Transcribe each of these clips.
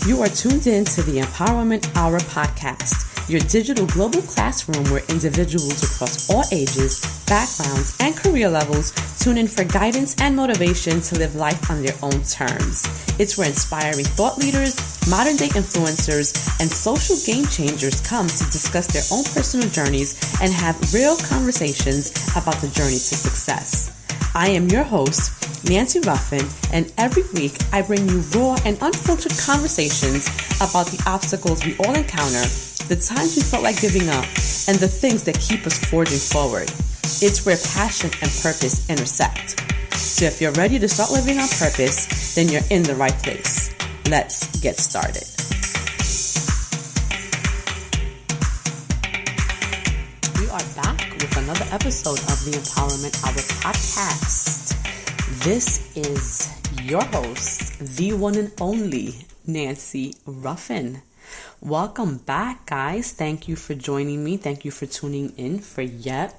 You are tuned in to the Empowerment Hour podcast, your digital global classroom where individuals across all ages, backgrounds, and career levels tune in for guidance and motivation to live life on their own terms. It's where inspiring thought leaders, modern-day influencers, and social game changers come to discuss their own personal journeys and have real conversations about the journey to success. I am your host, Nancy Ruffin, and every week I bring you raw and unfiltered conversations about the obstacles we all encounter, the times we felt like giving up, and the things that keep us forging forward. It's where passion and purpose intersect. So if you're ready to start living on purpose, then you're in the right place. Let's get started. We are back with another episode of the Empowerment Hour podcast. This is your host, the one and only Nancy Ruffin. Welcome back, guys. Thank you for joining me. Thank you for tuning in for yet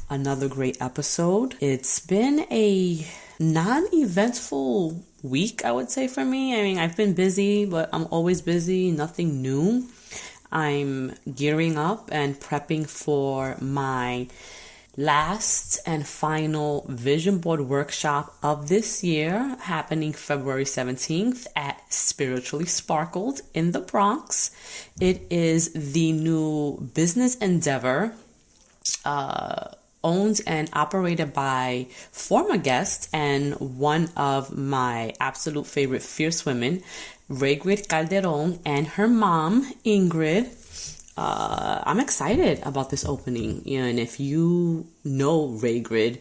another great episode. It's been a non-eventful week, I would say, for me. I mean, I've been busy, but I'm always busy. Nothing new. I'm gearing up and prepping for my last and final vision board workshop of this year, happening February 17th at Spiritually Sparkled in the Bronx. It is the new business endeavor owned and operated by former guest and one of my absolute favorite fierce women, Raygrid Calderon, and her mom, Ingrid. I'm excited about this opening, and if you know Raygrid,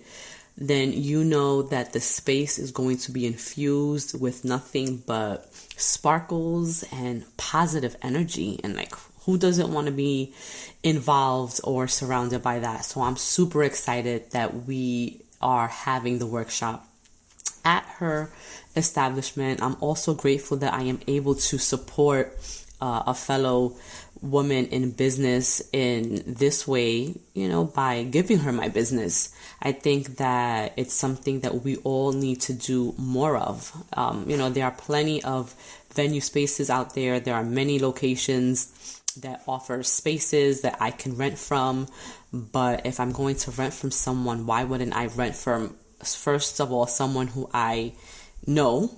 then you know that the space is going to be infused with nothing but sparkles and positive energy, and like, who doesn't want to be involved or surrounded by that? So I'm super excited that we are having the workshop at her establishment. I'm also grateful that I am able to support a fellow woman in business in this way, by giving her my business. I think that it's something that we all need to do more of. There are plenty of venue spaces out there. There are many locations that offer spaces that I can rent from. But if I'm going to rent from someone, why wouldn't I rent from, first of all, someone who I know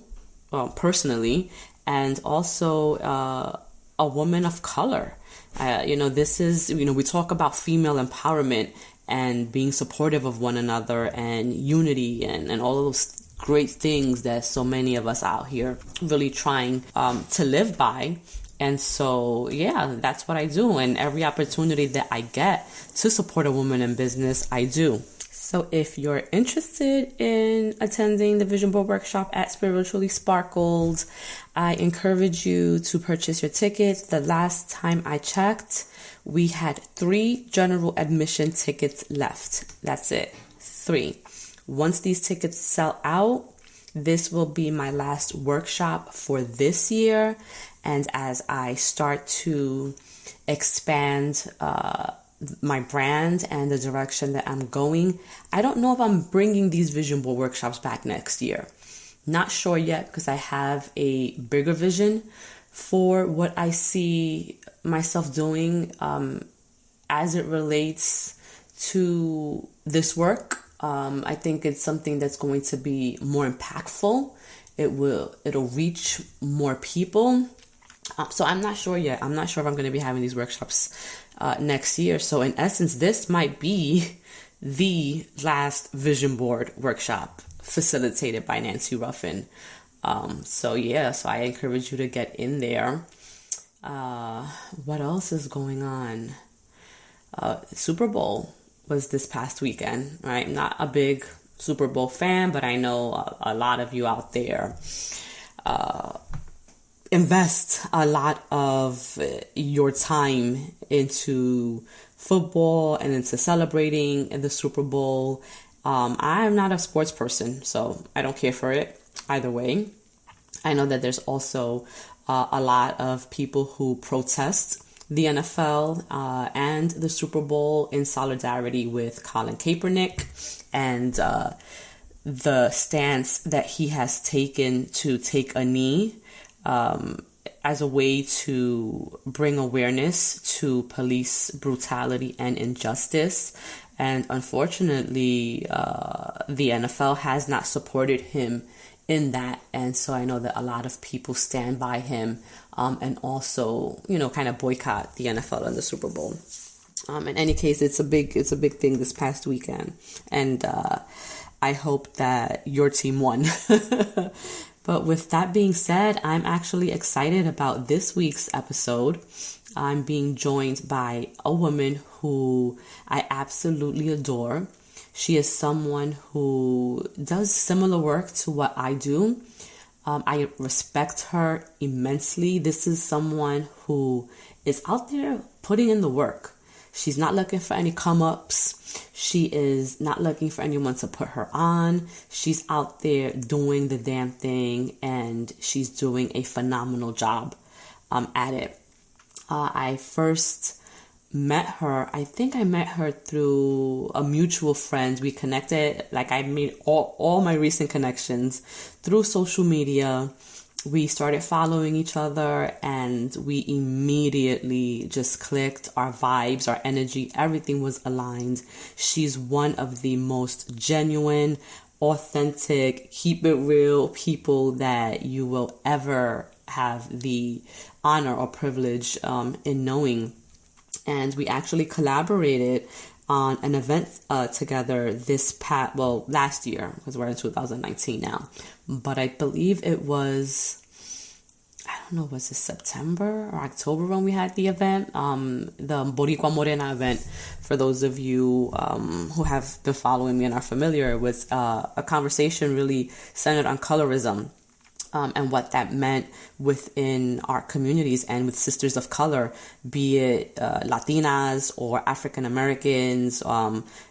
personally, and also a woman of color. This is, we talk about female empowerment and being supportive of one another and unity and all of those great things that so many of us out here really trying to live by. And so, that's what I do. And every opportunity that I get to support a woman in business, I do. So if you're interested in attending the Vision Board Workshop at Spiritually Sparkled, I encourage you to purchase your tickets. The last time I checked, we had 3 general admission tickets left. That's it. 3. Once these tickets sell out, this will be my last workshop for this year. And as I start to expand my brand and the direction that I'm going, I don't know if I'm bringing these vision board workshops back next year. Not sure yet, because I have a bigger vision for what I see myself doing as it relates to this work. I think it's something that's going to be more impactful. It'll reach more people. So I'm not sure yet. I'm not sure if I'm going to be having these workshops next year. So in essence, this might be the last vision board workshop facilitated by Nancy Ruffin. So I encourage you to get in there. What else is going on? Super Bowl was this past weekend, right? I'm not a big Super Bowl fan, but I know a lot of you out there invest a lot of your time into football and into celebrating the Super Bowl. I'm not a sports person, so I don't care for it either way. I know that there's also a lot of people who protest the NFL and the Super Bowl in solidarity with Colin Kaepernick and the stance that he has taken to take a knee as a way to bring awareness to police brutality and injustice. And unfortunately, the NFL has not supported him in that. And so I know that a lot of people stand by him, and also, kind of boycott the NFL and the Super Bowl. In any case, it's a big thing this past weekend. And I hope that your team won. But with that being said, I'm actually excited about this week's episode. I'm being joined by a woman who I absolutely adore. She is someone who does similar work to what I do. I respect her immensely. This is someone who is out there putting in the work. She's not looking for any come-ups. She is not looking for anyone to put her on. She's out there doing the damn thing, and she's doing a phenomenal job at it. I first met her, I think I met her through a mutual friend. We connected, like I made all my recent connections through social media. We started following each other and we immediately just clicked. Our vibes, our energy, everything was aligned. She's one of the most genuine, authentic, keep it real people that you will ever have the honor or privilege in knowing. And we actually collaborated on an event together last year, because we're in 2019 now. But I believe it was, I don't know, was it September or October when we had the event? The Boricua Morena event, for those of you who have been following me and are familiar, was a conversation really centered on colorism. And what that meant within our communities and with sisters of color, be it Latinas or African Americans.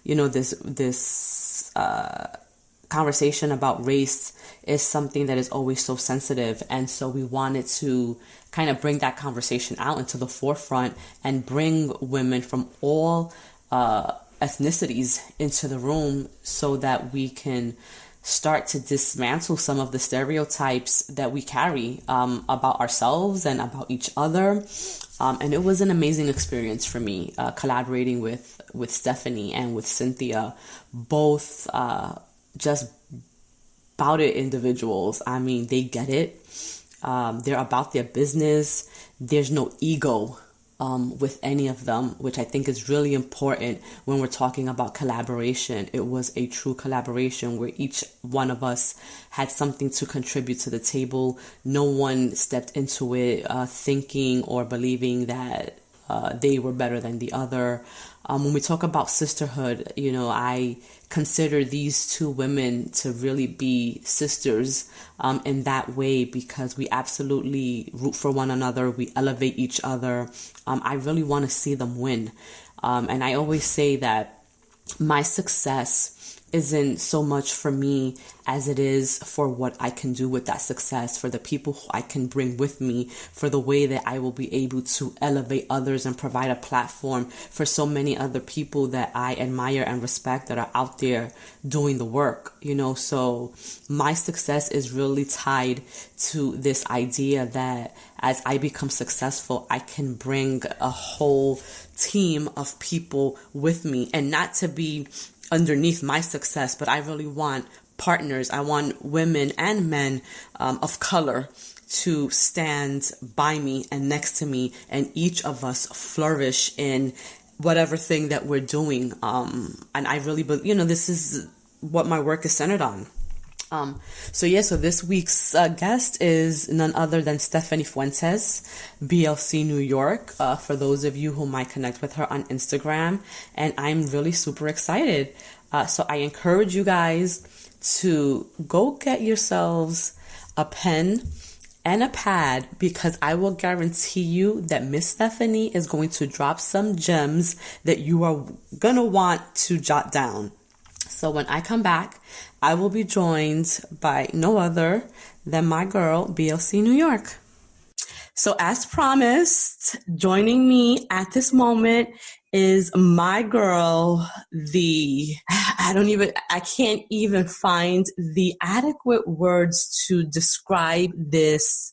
This conversation about race is something that is always so sensitive. And so we wanted to kind of bring that conversation out into the forefront and bring women from all ethnicities into the room so that we can start to dismantle some of the stereotypes that we carry about ourselves and about each other. And it was an amazing experience for me, collaborating with Stefanie and with Cynthia, both just about it individuals. I mean, they get it. They're about their business. There's no ego with any of them, which I think is really important when we're talking about collaboration. It was a true collaboration where each one of us had something to contribute to the table. No one stepped into it thinking or believing that they were better than the other. When we talk about sisterhood, I consider these two women to really be sisters in that way, because we absolutely root for one another. We elevate each other. I really want to see them win. And I always say that my success isn't so much for me as it is for what I can do with that success, for the people who I can bring with me, for the way that I will be able to elevate others and provide a platform for so many other people that I admire and respect that are out there doing the work, So my success is really tied to this idea that as I become successful, I can bring a whole team of people with me, and not to be underneath my success, but I really want partners. I want women and men of color to stand by me and next to me, and each of us flourish in whatever thing that we're doing. And I really believe, this is what my work is centered on. So this week's guest is none other than Stefanie Fuentes, BLC New York, for those of you who might connect with her on Instagram. And I'm really super excited. So I encourage you guys to go get yourselves a pen and a pad, because I will guarantee you that Miss Stefanie is going to drop some gems that you are going to want to jot down. So when I come back, I will be joined by no other than my girl, BLC New York. So as promised, joining me at this moment is my girl, I can't even find the adequate words to describe this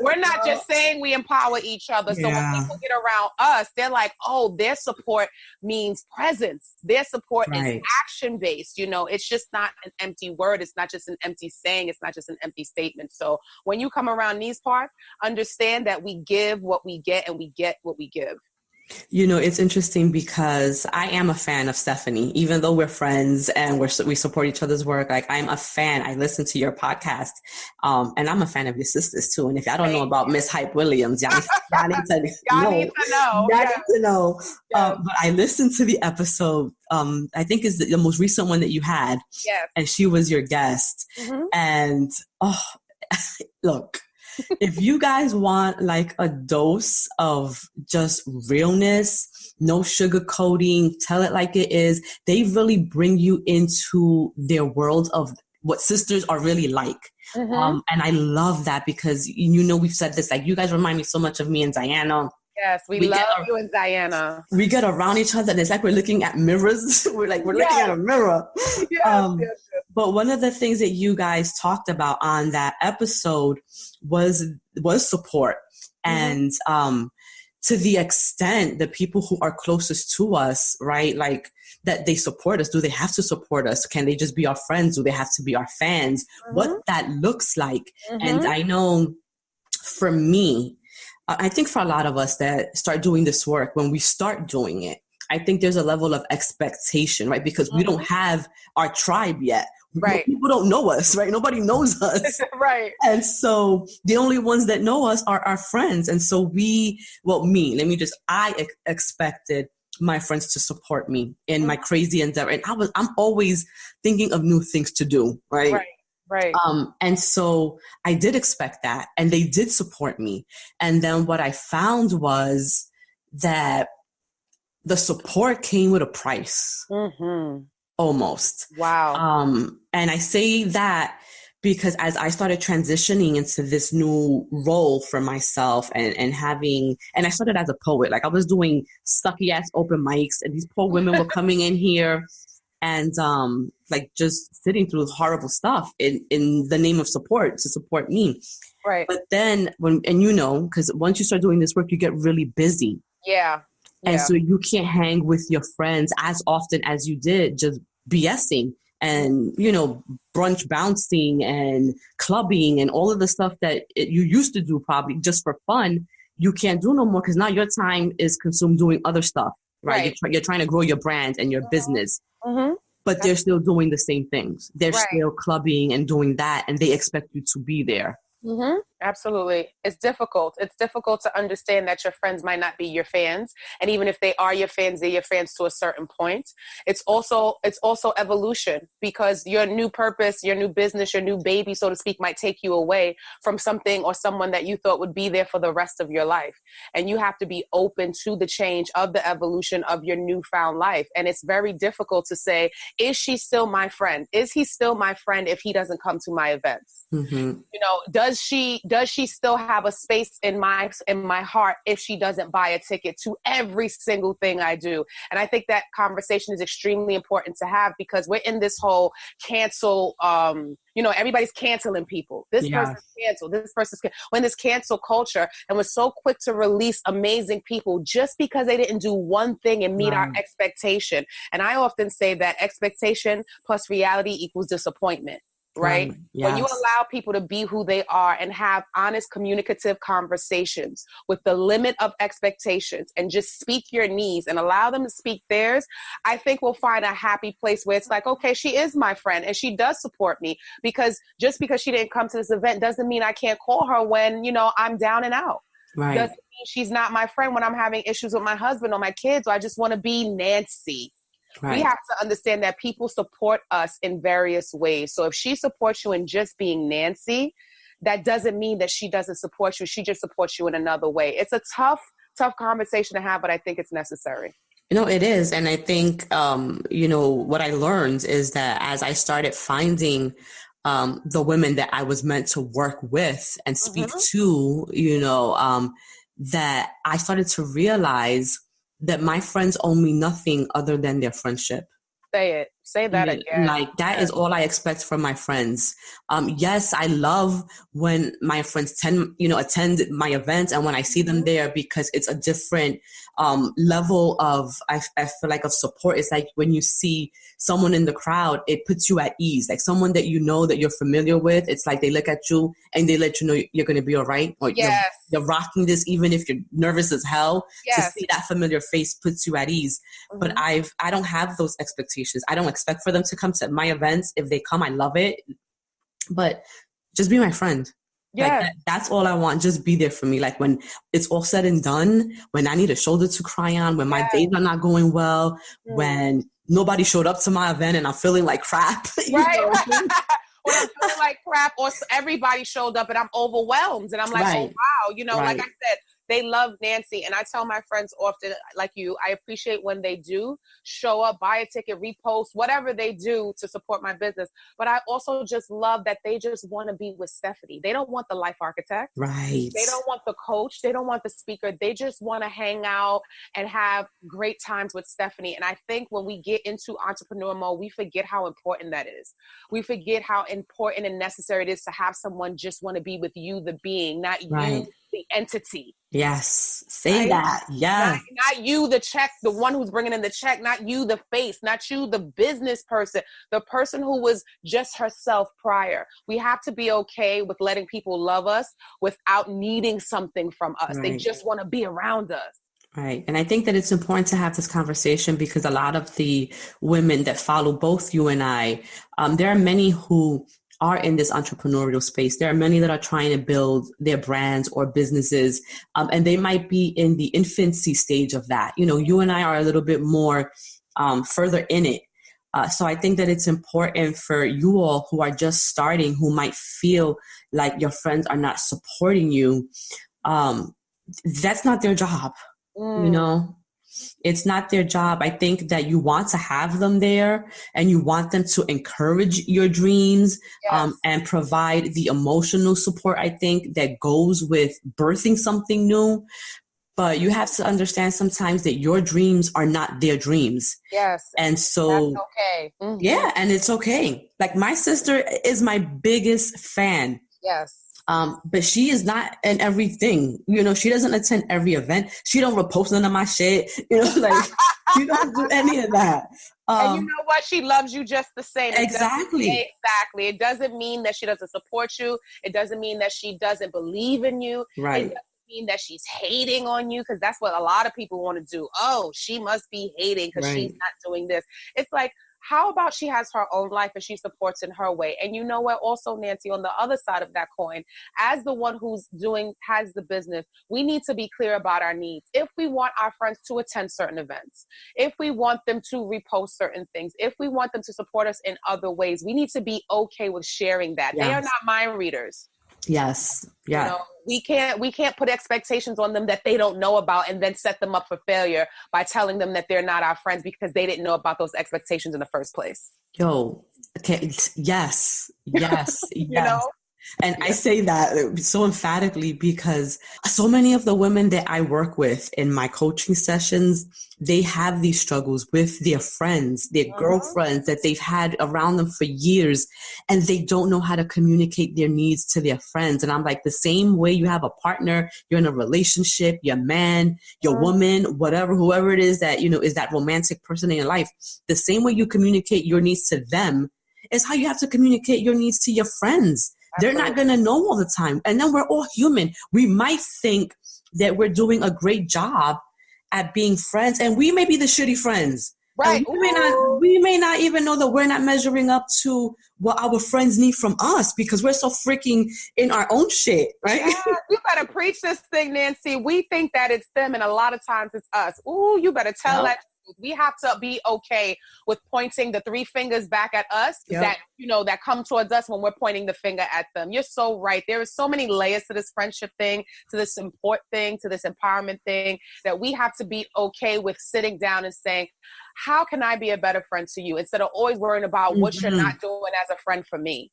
We're not just saying we empower each other. So when people get around us, they're like, oh, their support means presence. Their support is action based. You know, it's just not an empty word. It's not just an empty saying. It's not just an empty statement. So when you come around these parts, understand that we give what we get and we get what we give. You know, it's interesting because I am a fan of Stefanie, even though we're friends and we support each other's work. Like, I'm a fan. I listen to your podcast, and I'm a fan of your sisters too. And if y'all don't know about Miss Hype Williams, y'all need to know. Yes. But I listened to the episode. I think is the most recent one that you had, and she was your guest. And look. If you guys want like a dose of just realness, no sugarcoating, tell it like it is, they really bring you into their world of what sisters are really like. And I love that because, you know, we've said this, like, you guys remind me so much of me and Diana. Yes, we love you and Diana. We get around each other and it's like we're looking at mirrors. we're looking at a mirror. Yes. But one of the things that you guys talked about on that episode was support. And to the extent the people who are closest to us, right, like that they support us. Do they have to support us? Can they just be our friends? Do they have to be our fans? What that looks like. And I know for me, I think for a lot of us that start doing this work, when we start doing it, I think there's a level of expectation, right? Because we don't have our tribe yet. Right. People don't know us, right? Nobody knows us. Right. And so the only ones that know us are our friends. And so I expected my friends to support me in my crazy endeavor. And I'm always thinking of new things to do, right? Right. And so I did expect that, and they did support me. And then what I found was that the support came with a price, almost. Wow. And I say that because as I started transitioning into this new role for myself and I started as a poet, like I was doing sucky ass open mics, and these poor women were coming in here and like just sitting through horrible stuff in the name of support, to support me. Right. But then because once you start doing this work, you get really busy. Yeah. And so you can't hang with your friends as often as you did, just BSing and, brunch bouncing and clubbing and all of the stuff that you used to do probably just for fun. You can't do no more because now your time is consumed doing other stuff, right? You're trying to grow your brand and your business. But they're still doing the same things. They're still clubbing and doing that, and they expect you to be there. Absolutely. It's difficult. It's difficult to understand that your friends might not be your fans. And even if they are your fans, they're your fans to a certain point. It's also evolution, because your new purpose, your new business, your new baby, so to speak, might take you away from something or someone that you thought would be there for the rest of your life. And you have to be open to the change of the evolution of your newfound life. And it's very difficult to say, is she still my friend? Is he still my friend if he doesn't come to my events? Does she still have a space in my heart if she doesn't buy a ticket to every single thing I do? And I think that conversation is extremely important to have, because we're in this whole cancel, everybody's canceling people. This person's canceled. This person's when this cancel culture, and we're so quick to release amazing people just because they didn't do one thing and meet our expectation. And I often say that expectation plus reality equals disappointment. Right? Yes. When you allow people to be who they are and have honest communicative conversations with the limit of expectations and just speak your needs and allow them to speak theirs, I think we'll find a happy place where it's like, okay, she is my friend and she does support me, because just because she didn't come to this event doesn't mean I can't call her when, I'm down and out. Right. Doesn't mean she's not my friend when I'm having issues with my husband or my kids, or I just want to be Nancy. Right. We have to understand that people support us in various ways. So if she supports you in just being Nancy, that doesn't mean that she doesn't support you. She just supports you in another way. It's a tough conversation to have, but I think it's necessary. It is. And I think, what I learned is that as I started finding the women that I was meant to work with and speak to, that I started to realize that my friends owe me nothing other than their friendship. Say Say that again. Like that is all I expect from my friends. Yes, I love when my friends attend my events and when I see them there because it's a different level of, I feel like, of support. It's like when you see someone in the crowd, it puts you at ease. Like someone that you know that you're familiar with. It's like they look at you and they let you know you're going to be all right. Or you're rocking this even if you're nervous as hell. To see that familiar face puts you at ease. But I don't have those expectations. I don't expect for them to come to my events. If they come, I love it. But just be my friend. Like that's all I want. Just be there for me. Like when it's all said and done, when I need a shoulder to cry on, when my days are not going well, when nobody showed up to my event and I'm feeling like crap. Right. When I'm feeling like crap, or everybody showed up and I'm overwhelmed and I'm like, oh wow, like I said, they love Nancy. And I tell my friends often, like you, I appreciate when they do show up, buy a ticket, repost, whatever they do to support my business. But I also just love that they just want to be with Stefanie. They don't want the life architect. Right. They don't want the coach. They don't want the speaker. They just want to hang out and have great times with Stefanie. And I think when we get into entrepreneur mode, we forget how important that is. We forget how important and necessary it is to have someone just want to be with you, the being, not you, the entity. Yes. Say that. Yes. Not you, the check, the one who's bringing in the check, not you, the face, not you, the business person, the person who was just herself prior. We have to be okay with letting people love us without needing something from us. They just want to be around us. Right. And I think that it's important to have this conversation because a lot of the women that follow both you and I, there are many who are in this entrepreneurial space. There are many that are trying to build their brands or businesses, and they might be in the infancy stage of that. You and I are a little bit more further in it. So I think that it's important for you all who are just starting, who might feel like your friends are not supporting you. That's not their job. It's not their job. I think that you want to have them there and you want them to encourage your dreams and provide the emotional support, I think, that goes with birthing something new. But you have to understand sometimes that your dreams are not their dreams. Yes. And so, that's okay. Yeah, and it's okay. Like my sister is my biggest fan. Yes. But she is not in everything. She doesn't attend every event. She don't repost none of my shit. Like she don't do any of that. And you know what? She loves you just the same. Exactly. Exactly. It doesn't mean that she doesn't support you. It doesn't mean that she doesn't believe in you. Right. It doesn't mean that she's hating on you, because that's what a lot of people want to do. Oh, she must be hating because she's not doing this. It's like, how about she has her own life and she supports in her way? And you know what? Also, Nancy, on the other side of that coin, as the one has the business, we need to be clear about our needs. If we want our friends to attend certain events, if we want them to repost certain things, if we want them to support us in other ways, we need to be okay with sharing that. Yes. They are not mind readers. Yes. Yeah. We can't put expectations on them that they don't know about and then set them up for failure by telling them that they're not our friends because they didn't know about those expectations in the first place. Okay. Yes. And I say that so emphatically because so many of the women that I work with in my coaching sessions, they have these struggles with their friends, their girlfriends that they've had around them for years, and they don't know how to communicate their needs to their friends. And I'm like, the same way you have a partner, you're in a relationship, your man, your woman, whatever, whoever it is that, is that romantic person in your life, the same way you communicate your needs to them is how you have to communicate your needs to your friends. They're not going to know all the time. And then we're all human. We might think that we're doing a great job at being friends, and we may be the shitty friends. Right. We may not even know that we're not measuring up to what our friends need from us because we're so freaking in our own shit, right? Yeah, you better preach this thing, Nancy. We think that it's them, and a lot of times it's us. Ooh, you better tell that. We have to be okay with pointing the three fingers back at us that come towards us when we're pointing the finger at them. You're so right. There is so many layers to this friendship thing, to this support thing, to this empowerment thing, that we have to be okay with sitting down and saying, how can I be a better friend to you? Instead of always worrying about what you're not doing as a friend for me.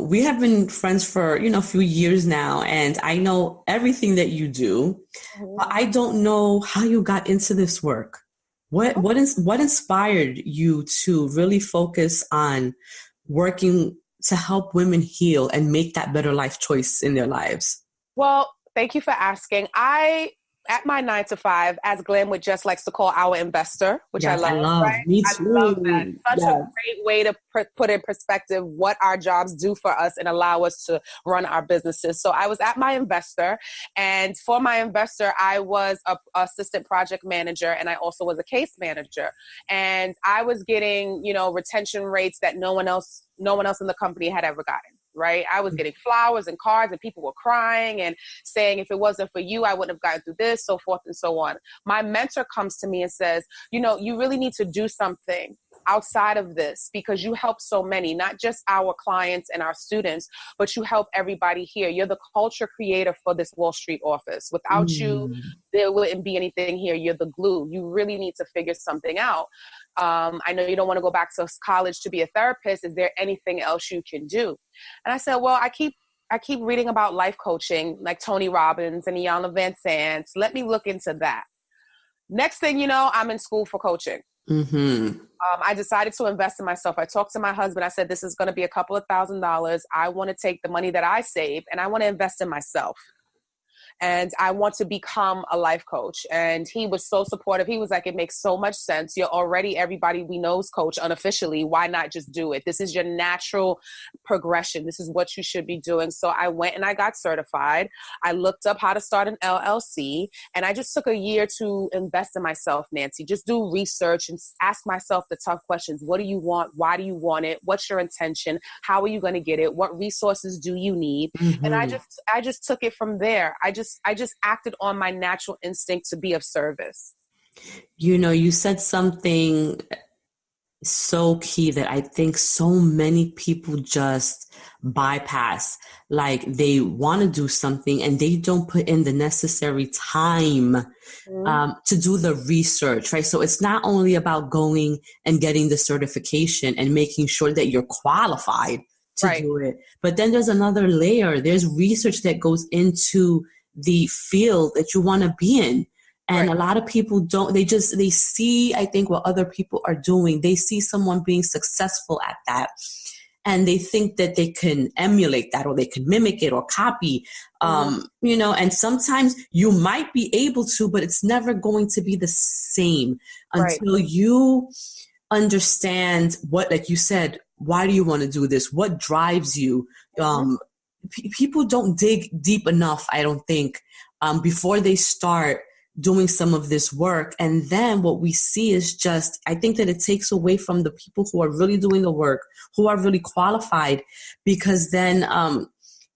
We have been friends for, a few years now, and I know everything that you do. But I don't know how you got into this work. What inspired you to really focus on working to help women heal and make that better life choice in their lives? Well, thank you for asking. At my 9 to 5, as Glenn would just likes to call our investor, which I Yes, I love, love. right? Me I love that. too. Such a Yes. great way to put in perspective what our jobs do for us and allow us to run our businesses. So I was at my investor, and for my investor, I was a assistant project manager, and I also was a case manager. And I was getting, retention rates that no one else in the company had ever gotten. Right. I was getting flowers and cards, and people were crying and saying, if it wasn't for you, I wouldn't have gotten through this, so forth and so on. My mentor comes to me and says, you really need to do something outside of this, because you help so many, not just our clients and our students, but you help everybody here. You're the culture creator for this Wall Street office. Without you, there wouldn't be anything here. You're the glue. You really need to figure something out. I know you don't want to go back to college to be a therapist. Is there anything else you can do? And I said, well, I keep reading about life coaching, like Tony Robbins and Iyanla Van Sant. Let me look into that. Next thing you know, I'm in school for coaching. I decided to invest in myself. I talked to my husband. I said, this is going to be a couple of $1,000s. I want to take the money that I save and I want to invest in myself. And I want to become a life coach. And he was so supportive. He was like, it makes so much sense. You're already everybody we know's coach unofficially. Why not just do it? This is your natural progression. This is what you should be doing. So I went and I got certified. I looked up how to start an LLC. And I just took a year to invest in myself, Nancy. Just do research and ask myself the tough questions. What do you want? Why do you want it? What's your intention? How are you going to get it? What resources do you need? And I just took it from there. I just acted on my natural instinct to be of service. You said something so key that I think so many people just bypass. Like, they want to do something and they don't put in the necessary time to do the research, right? So it's not only about going and getting the certification and making sure that you're qualified to do it, but then there's another layer. There's research that goes into the field that you want to be in. And a lot of people don't, they see, I think, what other people are doing. They see someone being successful at that, and they think that they can emulate that, or they can mimic it or copy, and sometimes you might be able to, but it's never going to be the same until you understand what, like you said, why do you want to do this? What drives you? People don't dig deep enough, I don't think, before they start doing some of this work. And then what we see is just, I think that it takes away from the people who are really doing the work, who are really qualified, because then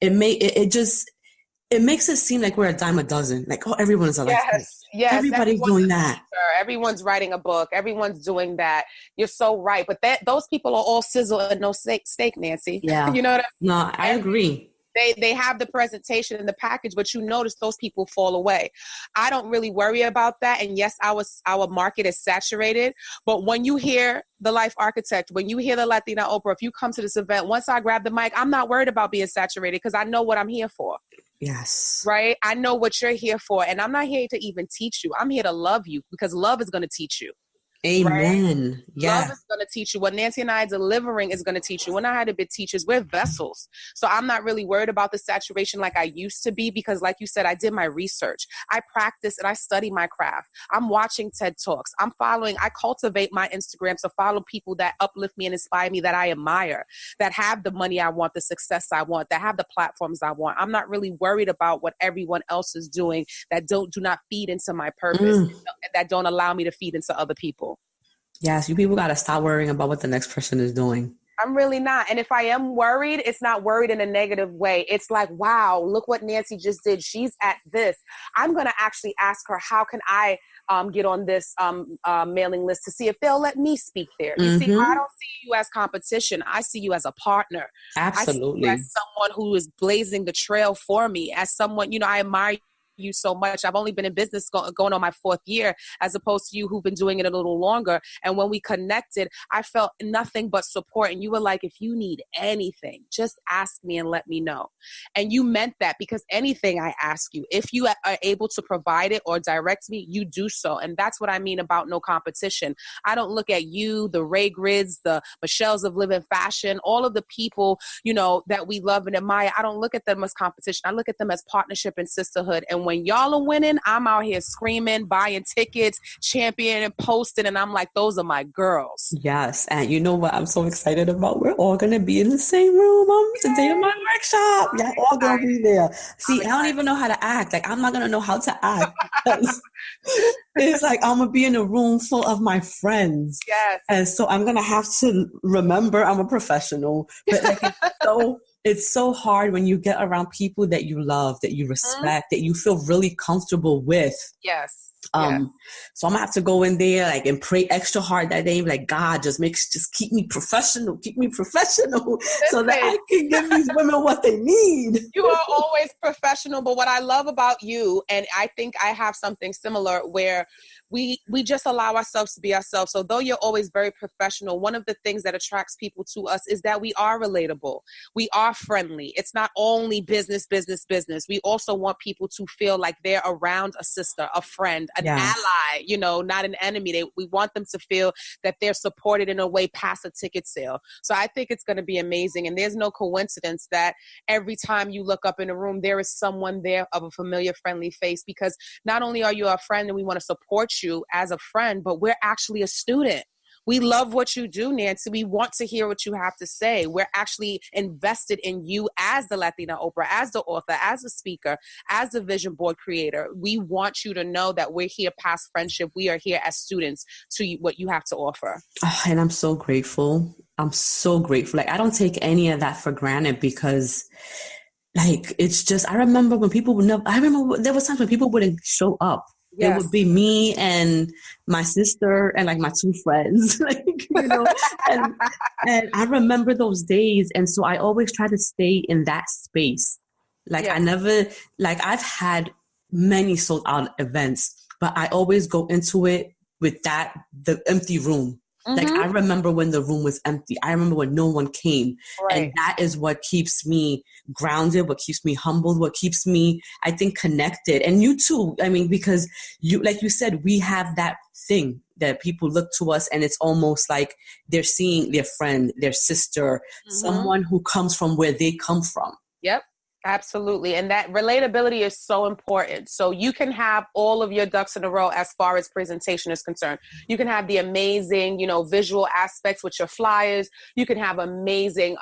it makes it seem like we're a dime a dozen. Like, oh, everyone's a life coach. Yes, everybody's doing that. Everyone's writing a book. Everyone's doing that. You're so right. But those people are all sizzle and no steak, Nancy. Yeah. You know what I mean? No, I agree. They have the presentation and the package, but you notice those people fall away. I don't really worry about that. And yes, our market is saturated. But when you hear the Life Architect, when you hear the Latina Oprah, if you come to this event, once I grab the mic, I'm not worried about being saturated, because I know what I'm here for. Yes. Right? I know what you're here for. And I'm not here to even teach you. I'm here to love you, because love is going to teach you. Amen. Right? Yeah. Love is going to teach you. What Nancy and I are delivering is going to teach you. We're not how to be teachers. We're vessels. So I'm not really worried about the saturation like I used to be, because like you said, I did my research. I practice and I study my craft. I'm watching TED Talks. I cultivate my Instagram to follow people that uplift me and inspire me, that I admire, that have the money I want, the success I want, that have the platforms I want. I'm not really worried about what everyone else is doing that do not feed into my purpose, that don't allow me to feed into other people. Yes, you people got to stop worrying about what the next person is doing. I'm really not. And if I am worried, it's not worried in a negative way. It's like, wow, look what Nancy just did. She's at this. I'm going to actually ask her, how can I get on this mailing list to see if they'll let me speak there. You see, I don't see you as competition. I see you as a partner. Absolutely. I see you as someone who is blazing the trail for me, as someone, I admire you so much. I've only been in business going on my 4th year, as opposed to you who've been doing it a little longer. And when we connected, I felt nothing but support. And you were like, if you need anything, just ask me and let me know. And you meant that, because anything I ask you, if you are able to provide it or direct me, you do so. And that's what I mean about no competition. I don't look at you, the Ray Grids, the Michelles of Live in Fashion, all of the people, you know, that we love and admire. I don't look at them as competition. I look at them as partnership and sisterhood. And when y'all are winning, I'm out here screaming, buying tickets, championing and posting. And I'm like, those are my girls. Yes. And you know what I'm so excited about? We're all going to be in the same room on the day of my workshop. Yeah, all going to be there. See, I don't even know how to act. Like, I'm not going to know how to act. It's like I'm going to be in a room full of my friends. Yes. And so I'm going to have to remember I'm a professional. But like, it's so hard when you get around people that you love, that you respect, that you feel really comfortable with. Yes. So I'm gonna have to go in there like and pray extra hard that day. Like, God, just keep me professional, so that I can give these women what they need. You are always professional, but what I love about you, and I think I have something similar, where we just allow ourselves to be ourselves. So though you're always very professional, one of the things that attracts people to us is that we are relatable. We are friendly. It's not only business. We also want people to feel like they're around a sister, a friend, an ally, you know, not an enemy. We want them to feel that they're supported in a way past a ticket sale. So I think it's going to be amazing. And there's no coincidence that every time you look up in a room, there is someone there of a familiar, friendly face, because not only are you a friend and we want to support you as a friend, but we're actually a student. We love what you do, Nancy. We want to hear what you have to say. We're actually invested in you as the Latina Oprah, as the author, as a speaker, as the vision board creator. We want you to know that we're here past friendship. We are here as students to what you have to offer. Oh, and I'm so grateful. Like, I don't take any of that for granted, because like, it's just, I remember there was times when people wouldn't show up. Yes. It would be me and my sister and like my 2 friends, like, you know, and I remember those days. And so I always try to stay in that space. Like, I never, like, I've had many sold out events, but I always go into it with the empty room. Like, I remember when the room was empty. I remember when no one came. Right. And that is what keeps me grounded, what keeps me humbled, what keeps me, I think, connected. And you too. I mean, because you, like you said, we have that thing that people look to us and it's almost like they're seeing their friend, their sister, someone who comes from where they come from. Yep. Absolutely. And that relatability is so important. So you can have all of your ducks in a row as far as presentation is concerned. You can have the amazing, you know, visual aspects with your flyers. You can have amazing,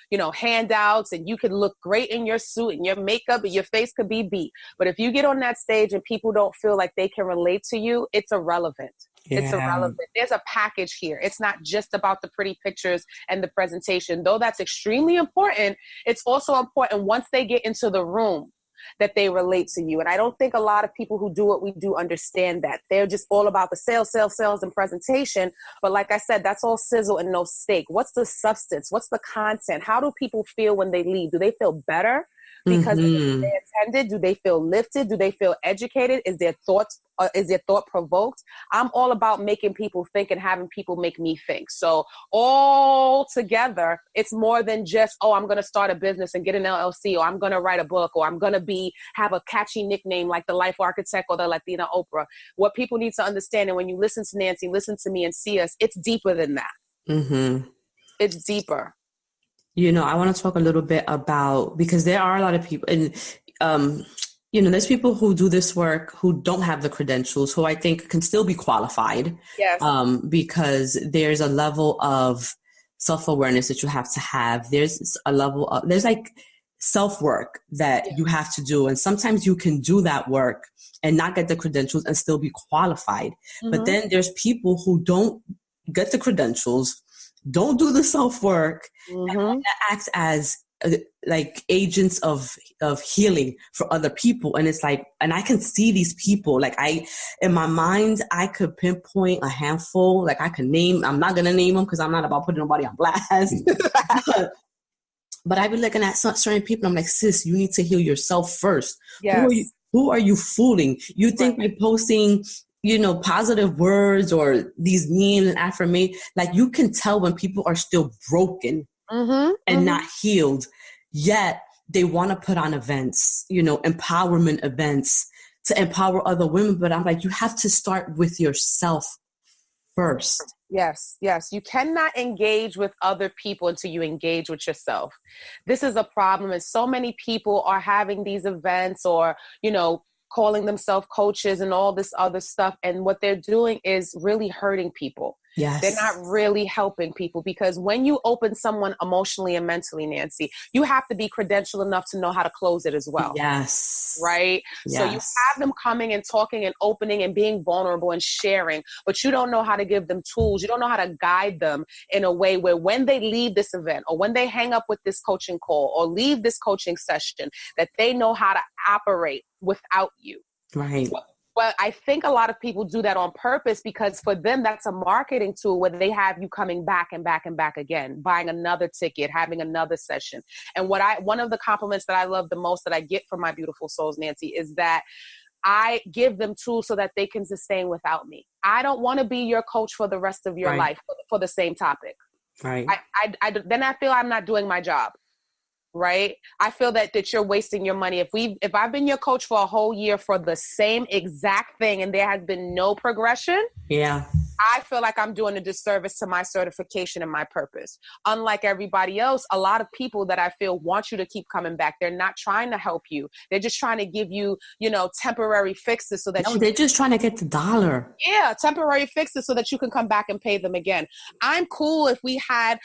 you know, handouts, and you can look great in your suit and your makeup, and your face could be beat. But if you get on that stage and people don't feel like they can relate to you, it's irrelevant. Yeah. It's irrelevant. There's a package here. It's not just about the pretty pictures and the presentation. Though that's extremely important, it's also important once they get into the room that they relate to you. And I don't think a lot of people who do what we do understand that. They're just all about the sales, and presentation. But like I said, that's all sizzle and no steak. What's the substance? What's the content? How do people feel when they leave? Do they feel better because they attended? Do they feel lifted? Do they feel educated? Is their thought provoked? I'm all about making people think and having people make me think. So all together, it's more than just, oh, I'm going to start a business and get an LLC, or I'm going to write a book, or I'm going to have a catchy nickname like the Life Architect or the Latina Oprah. What people need to understand, and when you listen to Nancy, listen to me and see us, it's deeper than that. It's deeper. You know, I want to talk a little bit about, because there are a lot of people, and you know, there's people who do this work who don't have the credentials, who I think can still be qualified. Yes. Because there's a level of self-awareness that you have to have. There's a level of, there's like self-work that you have to do. And sometimes you can do that work and not get the credentials and still be qualified. But then there's people who don't get the credentials, don't do the self-work, and act as like agents of healing for other people. And it's like, and I can see these people, like in my mind, I could pinpoint a handful, like I can name, I'm not going to name them because I'm not about putting nobody on blast. But I've been looking at certain people. I'm like, sis, you need to heal yourself first. Yes. Who are you fooling? You think Right. by posting, positive words or these memes and affirmation, like you can tell when people are still broken Mm-hmm. and Mm-hmm. not healed, yet they want to put on events, empowerment events to empower other women. But I'm like, you have to start with yourself first. Yes, yes. You cannot engage with other people until you engage with yourself. This is a problem, and so many people are having these events or, calling themselves coaches and all this other stuff. And what they're doing is really hurting people. They're not Yes. really helping people, because when you open someone emotionally and mentally, Nancy, you have to be credentialed enough to know how to close it as well. Yes. Right? So you Yes. have them coming and talking and opening and being vulnerable and sharing, but you don't know how to give them tools. You don't know how to guide them in a way where when they leave this event or when they hang up with this coaching call or leave this coaching session, that they know how to operate without you. Right. Well, I think a lot of people do that on purpose, because for them, that's a marketing tool where they have you coming back and back and back again, buying another ticket, having another session. And one of the compliments that I love the most that I get from my beautiful souls, Nancy, is that I give them tools so that they can sustain without me. I don't want to be your coach for the rest of your Right. life for the same topic. Right. Then I feel I'm not doing my job. Right? I feel that you're wasting your money. If I've been your coach for a whole year for the same exact thing and there has been no progression, Yeah. I feel like I'm doing a disservice to my certification and my purpose. Unlike everybody else, a lot of people that I feel want you to keep coming back. They're not trying to help you. They're just trying to give you, temporary fixes so that No, they're just trying to get the dollar. temporary fixes so that you can come back and pay them again. I'm cool if we had,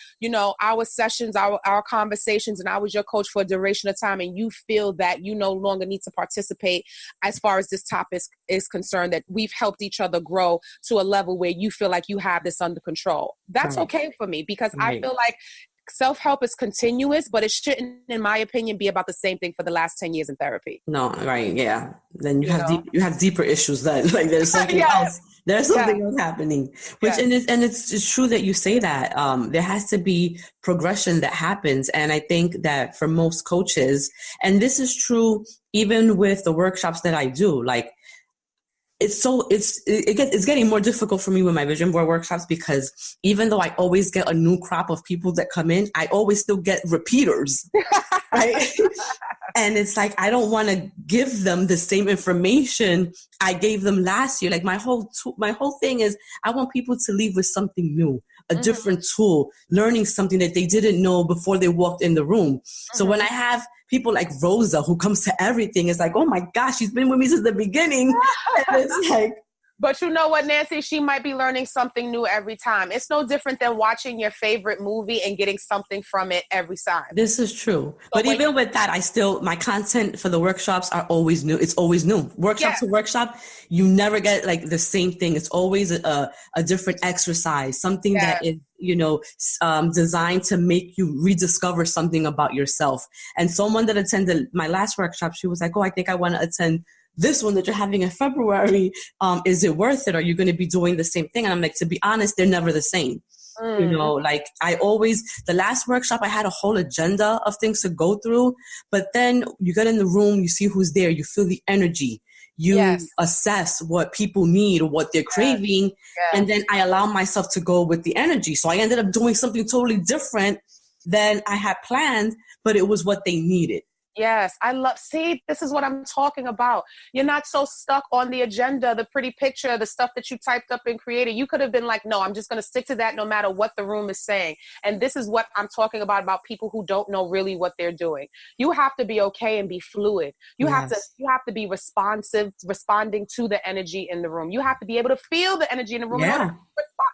our sessions, our conversations, and I was your coach for a duration of time, and you feel that you no longer need to participate as far as this topic is concerned, that we've helped each other grow to a level where you feel like you have this under control. That's Right. okay for me, because I Right. feel like self-help is continuous, but it shouldn't, in my opinion, be about the same thing for the last 10 years in therapy. No, right, yeah. Then You know? you have deeper issues then. Like there's something Yes, else. There's yes, something else happening. Which yes. it's true that you say that. There has to be progression that happens. And I think that for most coaches, and this is true even with the workshops that I do, like it's getting more difficult for me with my vision board workshops, because even though I always get a new crop of people that come in, I always still get repeaters, right? And it's like, I don't want to give them the same information I gave them last year. Like my whole thing is I want people to leave with something new, a Mm-hmm. different tool, learning something that they didn't know before they walked in the room. So when I have people like Rosa who comes to everything, it's like, oh my gosh, she's been with me since the beginning. And it's like, But you know what, Nancy? She might be learning something new every time. It's no different than watching your favorite movie and getting something from it every time. this is true. So But even with that, my content for the workshops are always new. It's always new. Workshop to workshop, you never get like the same thing. It's always a different exercise, something that is, designed to make you rediscover something about yourself. And someone that attended my last workshop, she was like, oh, I think I want to attend this one that you're having in February. Is it worth it? Are you going to be doing the same thing? And I'm like, to be honest, they're never the same. Like the last workshop, I had a whole agenda of things to go through, but then you get in the room, you see who's there, you feel the energy, you assess what people need or what they're craving. And then I allow myself to go with the energy. So I ended up doing something totally different than I had planned, but it was what they needed. Yes, this is what I'm talking about. You're not so stuck on the agenda, the pretty picture, the stuff that you typed up and created. You could have been like, no, I'm just going to stick to that no matter what the room is saying. And this is what I'm talking about people who don't know really what they're doing. You have to be okay and be fluid. You have to be responsive, responding to the energy in the room. You have to be able to feel the energy in the room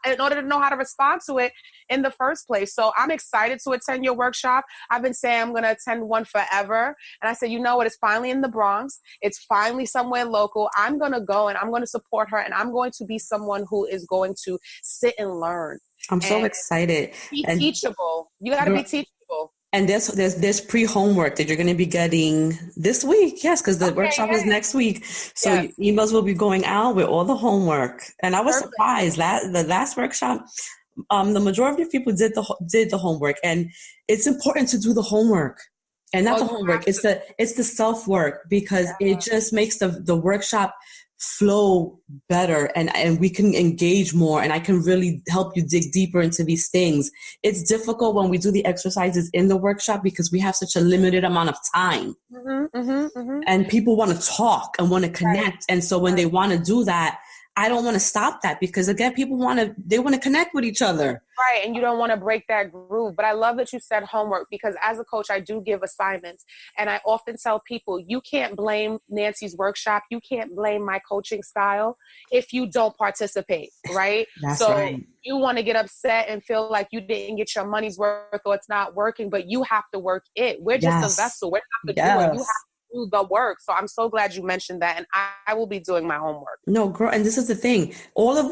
in order to know how to respond to it in the first place. So I'm excited to attend your workshop. I've been saying I'm going to attend one forever. And I said, you know what? It's finally in the Bronx. It's finally somewhere local. I'm going to go and I'm going to support her. And I'm going to be someone who is going to sit and learn. I'm so excited. Be teachable. You got to be teachable. And there's pre-homework that you're going to be getting this week. Yes, because the workshop is next week. So emails will be going out with all the homework. And I was surprised the last workshop, the majority of people did the homework. And it's important to do the homework. And not Well, the you homework. have to. It's the self work, because Yeah. it just makes the workshop flow better, and we can engage more, and I can really help you dig deeper into these things. It's difficult when we do the exercises in the workshop because we have such a limited amount of time, and people want to talk and want to Right. connect. And so when they want to do that, I don't want to stop that, because again, people they want to connect with each other. Right. And you don't want to break that groove. But I love that you said homework, because as a coach, I do give assignments. And I often tell people, you can't blame Nancy's workshop. You can't blame my coaching style if you don't participate. Right. That's So right. you want to get upset and feel like you didn't get your money's worth or it's not working, but you have to work it. We're just a Yes. vessel. We're not the doer. You have Yes. to do the work. So I'm so glad you mentioned that. And I will be doing my homework. No, girl, and this is the thing. All of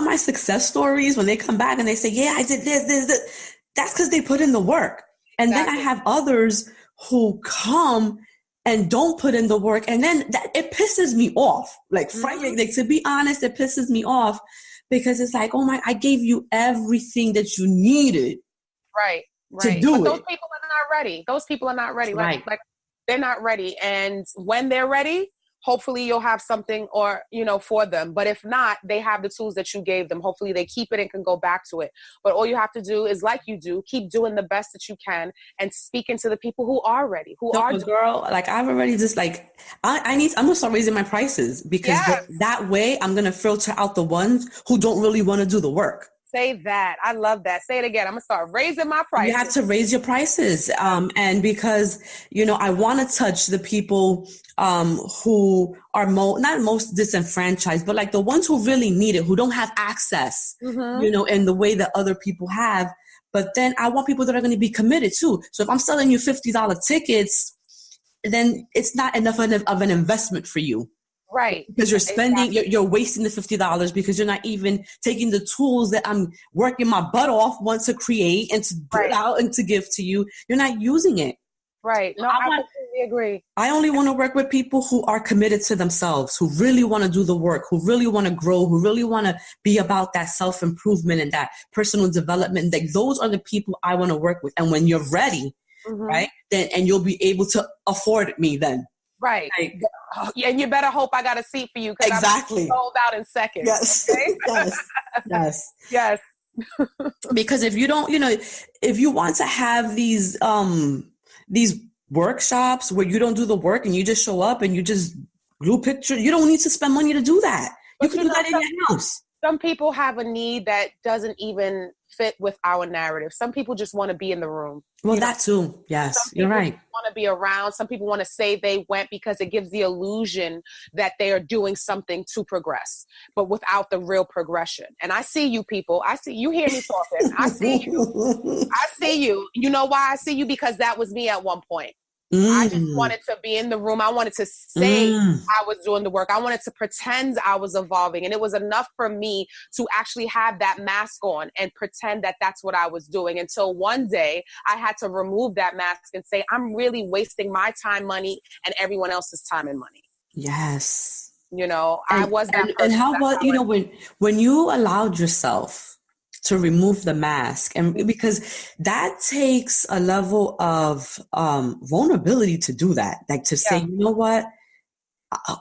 my success stories, when they come back and they say, yeah, I did this, that's because they put in the work. And then I Exactly. have others who come and don't put in the work. And then it pisses me off. Like, frankly, like, to be honest, it pisses me off, because it's like, oh my, I gave you everything that you needed Right. to Right. do But those it. people are not ready. Those people are not ready. Right. Like they're not ready. And when they're ready, hopefully you'll have something or, for them. But if not, they have the tools that you gave them. Hopefully they keep it and can go back to it. But all you have to do is, like you do, keep doing the best that you can and speaking to the people who are ready, who No, are but girl, like, I've already just like, I'm gonna start raising my prices, because Yes. that way I'm gonna filter out the ones who don't really want to do the work. Say that. I love that. Say it again. I'm going to start raising my prices. You have to raise your prices. And because, I want to touch the people who are not most disenfranchised, but like the ones who really need it, who don't have access, in the way that other people have. But then I want people that are going to be committed too. So if I'm selling you $50 tickets, then it's not enough of an investment for you. Right. Because you're spending, you're wasting the $50, because you're not even taking the tools that I'm working my butt off to create and to put out and to give to you. You're not using it. Right. No, I completely agree. I only want to work with people who are committed to themselves, who really want to do the work, who really want to grow, who really want to be about that self-improvement and that personal development. Like, those are the people I want to work with. And when you're ready, right, then, and you'll be able to afford me then. Right. Like, and you better hope I got a seat for you, because exactly. I'm sold out in seconds. Yes. Okay? Yes. Yes. Because if you don't, if you want to have these workshops where you don't do the work and you just show up and you just glue pictures, you don't need to spend money to do that. But you can do that in your house. Some people have a need that doesn't even fit with our narrative. Some people just want to be in the room. Well, that too. Yes, you're right. Some people want to be around. Some people want to say they went because it gives the illusion that they are doing something to progress, but without the real progression. And I see you people. I see you. Hear me talking. I see you. I see you. You know why I see you? Because that was me at one point. I just wanted to be in the room. I wanted to say I was doing the work. I wanted to pretend I was evolving. And it was enough for me to actually have that mask on and pretend that that's what I was doing, until one day I had to remove that mask and say, I'm really wasting my time, money, and everyone else's time and money. Yes. I was that person. And how about, when you allowed yourself to remove the mask, and because that takes a level of vulnerability to do that, like to say, you know what,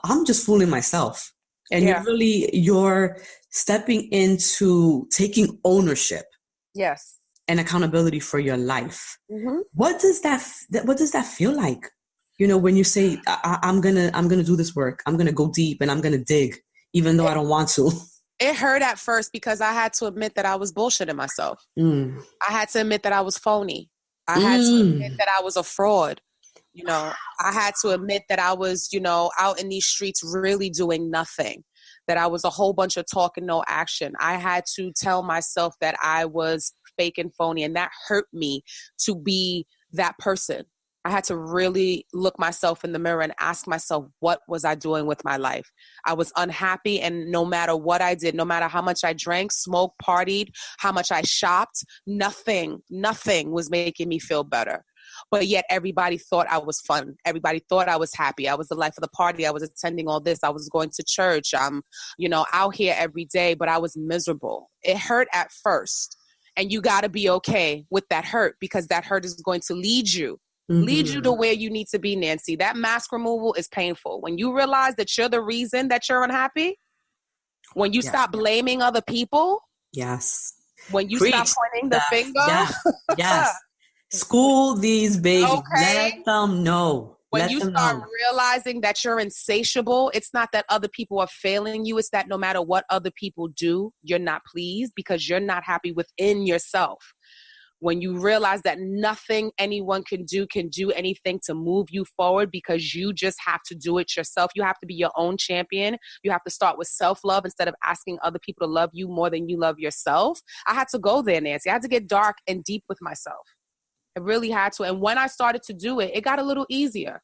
I'm just fooling myself. And you're stepping into taking ownership. Yes. And accountability for your life. What does that feel like? When you say, I'm gonna do this work, I'm gonna go deep and I'm gonna dig, even though I don't want to. It hurt at first because I had to admit that I was bullshitting myself. I had to admit that I was phony. I had to admit that I was a fraud. I had to admit that I was, out in these streets really doing nothing, that I was a whole bunch of talk and no action. I had to tell myself that I was fake and phony, and that hurt me to be that person. I had to really look myself in the mirror and ask myself, what was I doing with my life? I was unhappy, and no matter what I did, no matter how much I drank, smoked, partied, how much I shopped, nothing was making me feel better. But yet everybody thought I was fun. Everybody thought I was happy. I was the life of the party. I was attending all this. I was going to church. I'm, out here every day, but I was miserable. It hurt at first. And you got to be okay with that hurt, because that hurt is going to lead you lead you to Mm-hmm. where you need to be, Nancy. That mask removal is painful. When you realize that you're the reason that you're unhappy, when you Yeah. stop blaming other people, Yes. when you stop Preach, pointing the Steph. finger, Yes. Yes. School these babies. okay? Let them know. When Let you them start know. realizing that you're insatiable, it's not that other people are failing you. It's that no matter what other people do, you're not pleased because you're not happy within yourself. When you realize that nothing anyone can do anything to move you forward because you just have to do it yourself. You have to be your own champion. You have to start with self-love instead of asking other people to love you more than you love yourself. I had to go there, Nancy. I had to get dark and deep with myself. I really had to. And when I started to do it, it got a little easier.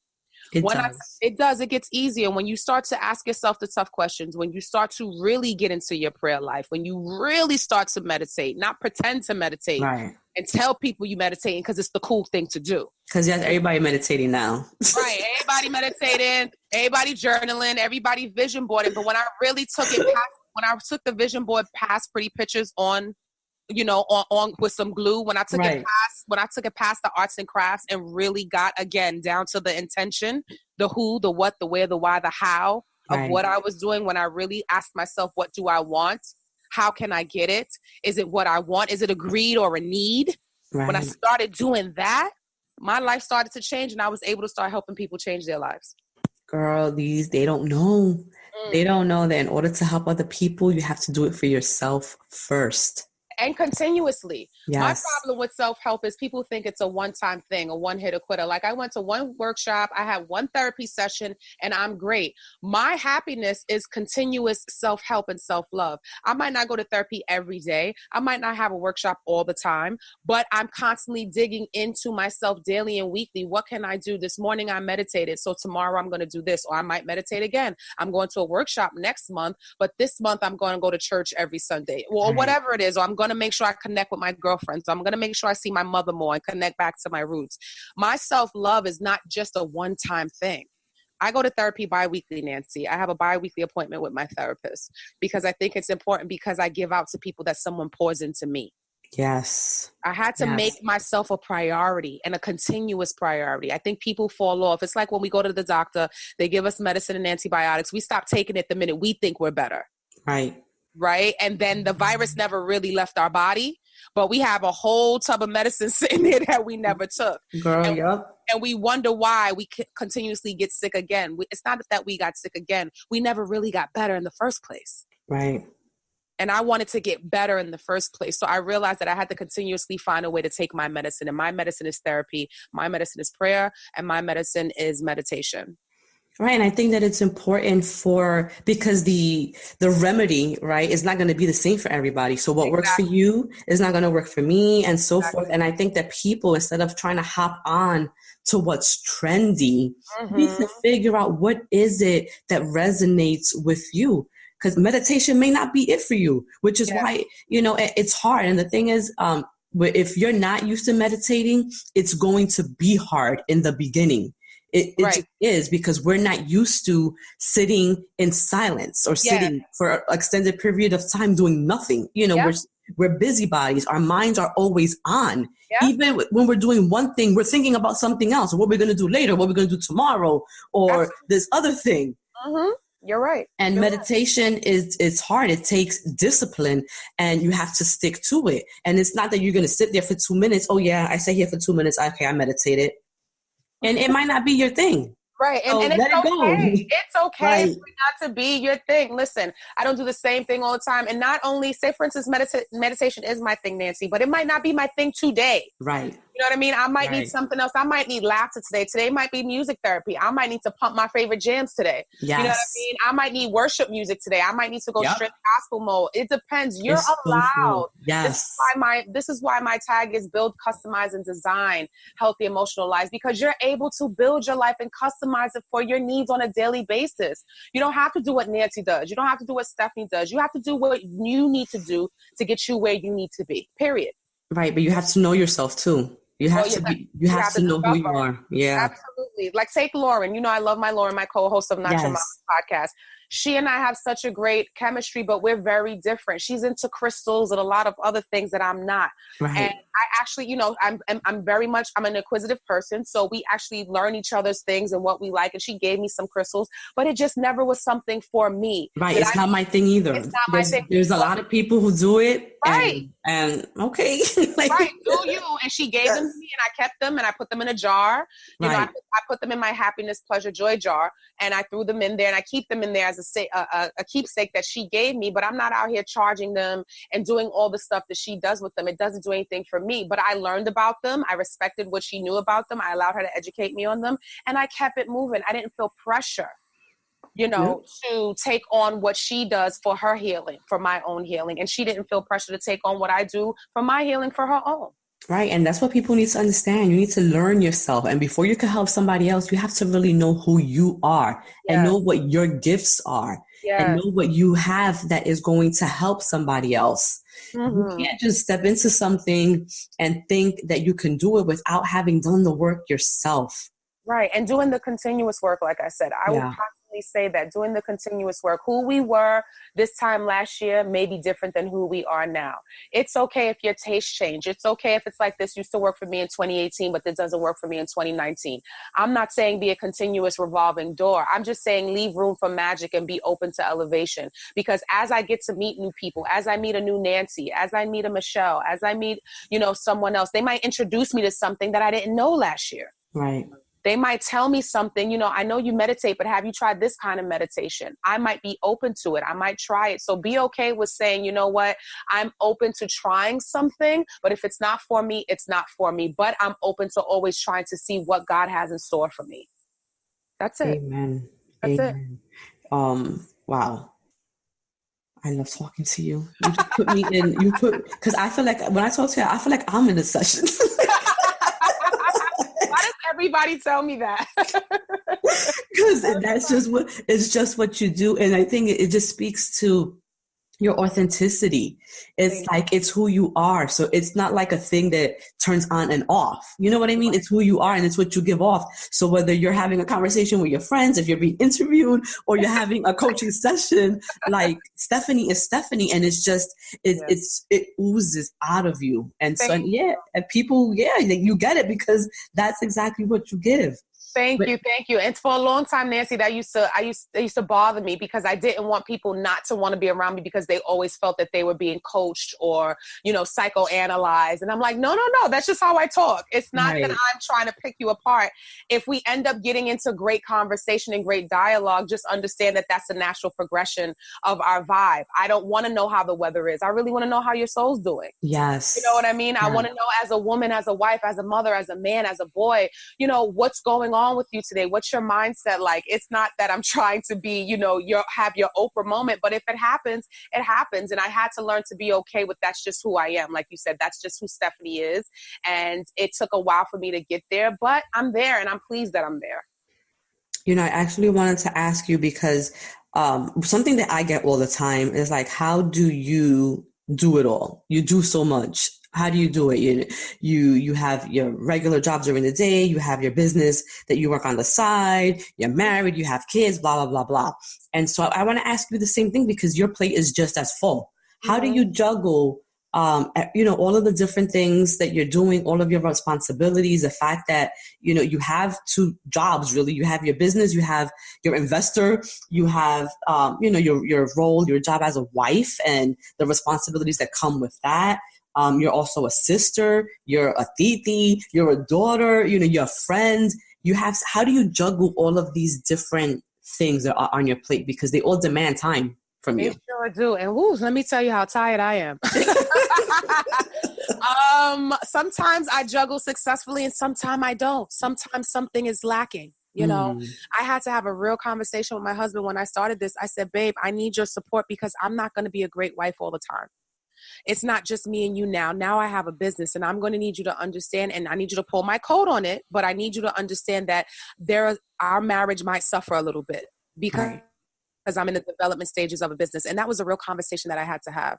It does. It gets easier when you start to ask yourself the tough questions, when you start to really get into your prayer life, when you really start to meditate, not pretend to meditate Right. and tell people you meditating because it's the cool thing to do. Because yes, everybody meditating now. Right. Everybody meditating, everybody journaling, everybody vision boarding. But when I really took it past, when I took the vision board past pretty pictures on, on with some glue, when I took Right. it past the arts and crafts and really got again down to the intention, the who, the what, the where, the why, the how of what I was doing, when I really asked myself, what do I want? How can I get it? Is it what I want? Is it a greed or a need? Right. When I started doing that, my life started to change and I was able to start helping people change their lives. Girl, they don't know. They don't know that in order to help other people, you have to do it for yourself first. And continuously. Yes. My problem with self-help is people think it's a one-time thing, a one-hitter quitter. Like I went to one workshop, I had one therapy session, and I'm great. My happiness is continuous self-help and self-love. I might not go to therapy every day. I might not have a workshop all the time, but I'm constantly digging into myself daily and weekly. What can I do? This morning I meditated, so tomorrow I'm going to do this, or I might meditate again. I'm going to a workshop next month, but this month I'm going to go to church every Sunday, or whatever it is, or I'm going to make sure I connect with my girlfriends. So I'm going to make sure I see my mother more and connect back to my roots. My self-love is not just a one-time thing. I go to therapy bi-weekly, Nancy. I have a bi-weekly appointment with my therapist because I think it's important, because I give out to people that someone pours into me. Yes. I had to make myself a priority and a continuous priority. I think people fall off. It's like when we go to the doctor, they give us medicine and antibiotics. We stop taking it the minute we think we're better. Right. And then the virus never really left our body, but we have a whole tub of medicine sitting there that we never took. Girl, and we wonder why we continuously get sick again. It's not that we got sick again. We never really got better in the first place. Right. And I wanted to get better in the first place. So I realized that I had to continuously find a way to take my medicine. And my medicine is therapy. My medicine is prayer. And my medicine is meditation. Right. And I think that it's important because the remedy, right, is not going to be the same for everybody. So what works for you is not going to work for me, and so forth. And I think that people, instead of trying to hop on to what's trendy, need to figure out what is it that resonates with you. Because meditation may not be it for you, which is why, it's hard. And the thing is, if you're not used to meditating, it's going to be hard in the beginning. It just is, because we're not used to sitting in silence or sitting for an extended period of time doing nothing. We're busybodies. Our minds are always on. Even when we're doing one thing, we're thinking about something else, or what we're going to do later, what we're going to do tomorrow, or this other thing. You're right. And meditation is hard. It takes discipline, and you have to stick to it. And it's not that you're going to sit there for 2 minutes. Oh yeah, I sat here for 2 minutes. Okay, I meditated. And it might not be your thing. Right. And, so and it's let it go. It's okay for it not to be your thing. Listen, I don't do the same thing all the time. And not only, say for instance, meditation is my thing, Nancy, but it might not be my thing today. Right. You know what I mean? I might need something else. I might need laughter today. Today might be music therapy. I might need to pump my favorite jams today. Yes. You know what I mean? I might need worship music today. I might need to go straight gospel mode. It depends. You're allowed. Yes. This is why my tag is build, customize, and design healthy emotional lives, because you're able to build your life and customize it for your needs on a daily basis. You don't have to do what Nancy does. You don't have to do what Stephanie does. You have to do what you need to do to get you where you need to be, period. Right. But you have to know yourself too. You have to know who you are. Yeah. Absolutely. Like take Lauren. I love my Lauren, my co-host of Not Your Mom podcast. she and I have such a great chemistry, but we're very different. She's into crystals and a lot of other things that I'm not. And Right. I actually, you know, I'm very much, I'm an inquisitive person. So we actually learn each other's things and what we like. And she gave me some crystals, but it just never was something for me. Right. It's not my thing either. It's not my thing. There's a lot of people who do it Right. and okay. Like, Right, do you? And she gave them to me, and I kept them, and I put them in a jar. You know, right. I put them in my happiness, pleasure, joy jar, and I threw them in there, and I keep them in there as a keepsake that she gave me. But I'm not out here charging them and doing all the stuff that she does with them. It doesn't do anything for me. But I learned about them. I respected what she knew about them. I allowed her to educate me on them, and I kept it moving. I didn't feel pressure, you know, to take on what she does for her healing, for my own healing. And she didn't feel pressure to take on what I do for my healing for her own. Right. And that's what people need to understand. You need to learn yourself. And before you can help somebody else, you have to really know who you are and know what your gifts are and know what you have that is going to help somebody else. You can't just step into something and think that you can do it without having done the work yourself. Right. And doing the continuous work, like I said, I will constantly say that doing the continuous work, who we were this time last year may be different than who we are now. It's okay if your taste change. It's okay if it's like this used to work for me in 2018, but this doesn't work for me in 2019. I'm not saying be a continuous revolving door. I'm just saying leave room for magic and be open to elevation. Because as I get to meet new people, as I meet a new Nancy, as I meet a Michelle, as I meet, you know, someone else, they might introduce me to something that I didn't know last year. Right. They might tell me something, you know, I know you meditate, but have you tried this kind of meditation? I might be open to it. I might try it. So be okay with saying, you know what, I'm open to trying something, but if it's not for me, it's not for me. But I'm open to always trying to see what God has in store for me. That's it. Amen. That's Amen. Wow. I love talking to you. You just put me in, because I feel like when I talk to you, I feel like I'm in a session. Why does everybody tell me that? Because it's just what you do. And I think it just speaks to your authenticity. It's like, it's who you are. So it's not like a thing that turns on and off. You know what I mean? It's who you are and it's what you give off. So whether you're having a conversation with your friends, if you're being interviewed or you're having a coaching session, like Stefanie is Stefanie. And it's just, it oozes out of you. And so, and people, you get it because that's exactly what you give. Thank you. And for a long time, Nancy, that used to bother me because I didn't want people not to want to be around me because they always felt that they were being coached or, you know, psychoanalyzed. And I'm like, no, that's just how I talk. It's not that I'm trying to pick you apart. If we end up getting into great conversation and great dialogue, just understand that that's a natural progression of our vibe. I don't want to know how the weather is. I really want to know how your soul's doing. Yes. You know what I mean? I want to know as a woman, as a wife, as a mother, as a man, as a boy, you know, what's going on with you today? What's your mindset like? It's not that I'm trying to be, you know, have your Oprah moment, but if it happens, it happens. And I had to learn to be okay with that's just who I am. Like you said, that's just who Stefanie is. And it took a while for me to get there, but I'm there and I'm pleased that I'm there. You know, I actually wanted to ask you because something that I get all the time is like, how do you do it all? You do so much. How do you do it? You have your regular jobs during the day. You have your business that you work on the side. You're married. You have kids, blah, blah, blah, blah. And so I want to ask you the same thing because your plate is just as full. How do you juggle, you know, all of the different things that you're doing, all of your responsibilities, the fact that, you know, you have two jobs, really. You have your business, you have your investor, you have, you know, your role, your job as a wife and the responsibilities that come with that. You're also a sister, you're a titi, you're a daughter, you know, you're friends. How do you juggle all of these different things that are on your plate? Because they all demand time from you. They sure do. And let me tell you how tired I am. Sometimes I juggle successfully and sometimes I don't. Sometimes something is lacking. You know, I had to have a real conversation with my husband when I started this. I said, babe, I need your support because I'm not going to be a great wife all the time. It's not just me and you now. Now I have a business and I'm going to need you to understand, and I need you to pull my coat on it, but I need you to understand that our marriage might suffer a little bit because I'm in the development stages of a business. And that was a real conversation that I had to have.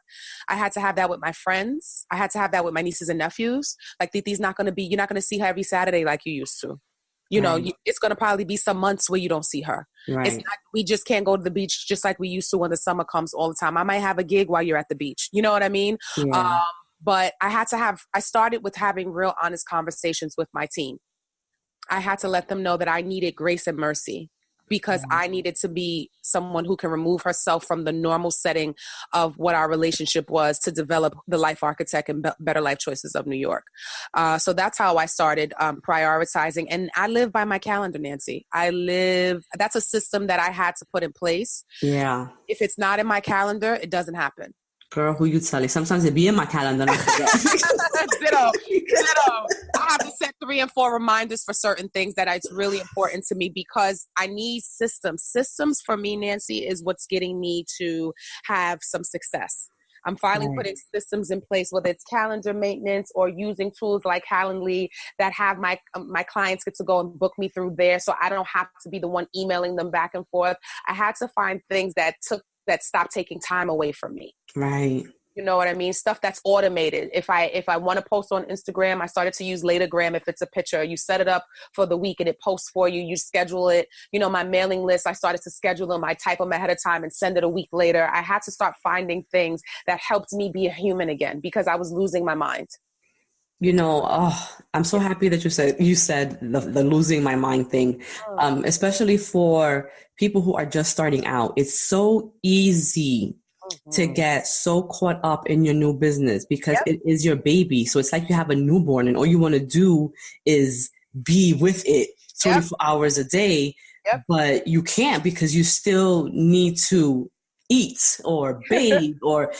I had to have that with my friends. I had to have that with my nieces and nephews. Like, Titi's you're not going to see her every Saturday like you used to. Right. It's going to probably be some months where you don't see her. It's Right. not, we just can't go to the beach just like we used to when the summer comes all the time. I might have a gig while you're at the beach. You know what I mean? Um, Yeah. but I started with having real honest conversations with my team. I had to let them know that I needed grace and mercy because I needed to be someone who can remove herself from the normal setting of what our relationship was to develop the life architect and better life choices of New York. So that's how I started prioritizing. And I live by my calendar, Nancy. That's a system that I had to put in place. Yeah. If it's not in my calendar, it doesn't happen. Girl, who you telling? Sometimes it be in my calendar and I forget. Ditto. I have to set 3 and 4 reminders for certain things that it's really important to me because I need systems. Systems for me, Nancy, is what's getting me to have some success. I'm finally Right. putting systems in place, whether it's calendar maintenance or using tools like Calendly that have my clients get to go and book me through there, so I don't have to be the one emailing them back and forth. I had to find things that stopped taking time away from me. Right. You know what I mean? Stuff that's automated. If I want to post on Instagram, I started to use Latergram. If it's a picture, you set it up for the week and it posts for you. You schedule it. My mailing list, I started to schedule them. I type them ahead of time and send it a week later. I had to start finding things that helped me be a human again because I was losing my mind. I'm so happy that you said the losing my mind thing, especially for people who are just starting out. It's so easy to get so caught up in your new business because it is your baby. So it's like you have a newborn and all you want to do is be with it 24 hours a day, but you can't because you still need to eat or bathe or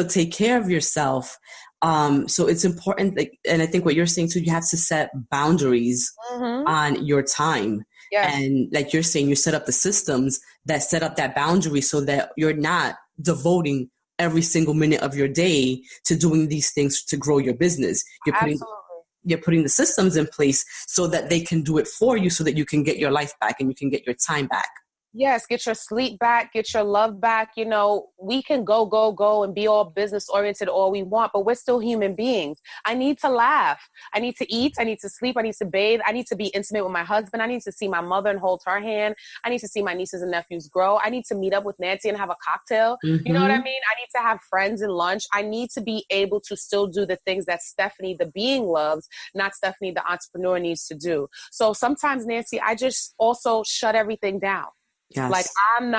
take care of yourself. So it's important, and I think what you're saying too, you have to set boundaries on your time. Yes. And like you're saying, you set up the systems that set up that boundary so that you're not devoting every single minute of your day to doing these things to grow your business. You're putting the systems in place so that they can do it for you so that you can get your life back and you can get your time back. Yes, get your sleep back, get your love back. We can go and be all business oriented all we want, but we're still human beings. I need to laugh. I need to eat. I need to sleep. I need to bathe. I need to be intimate with my husband. I need to see my mother and hold her hand. I need to see my nieces and nephews grow. I need to meet up with Nancy and have a cocktail. Mm-hmm. You know what I mean? I need to have friends and lunch. I need to be able to still do the things that Stefanie, the being, loves, not Stefanie, the entrepreneur, needs to do. So sometimes, Nancy, I just also shut everything down. Yes. Like I'm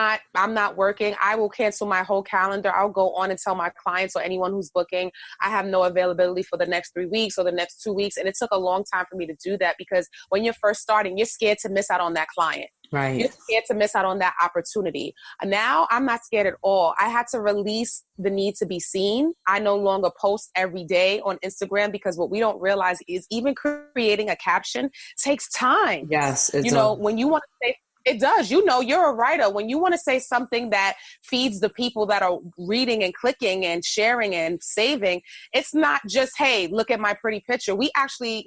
not working. I will cancel my whole calendar. I'll go on and tell my clients or anyone who's booking, I have no availability for the next 3 weeks or the next 2 weeks. And it took a long time for me to do that because when you're first starting, you're scared to miss out on that client. Right. You're scared to miss out on that opportunity. Now I'm not scared at all. I had to release the need to be seen. I no longer post every day on Instagram because what we don't realize is even creating a caption takes time. Yes. When you want to say, it does. You're a writer. When you want to say something that feeds the people that are reading and clicking and sharing and saving, it's not just, hey, look at my pretty picture. We actually,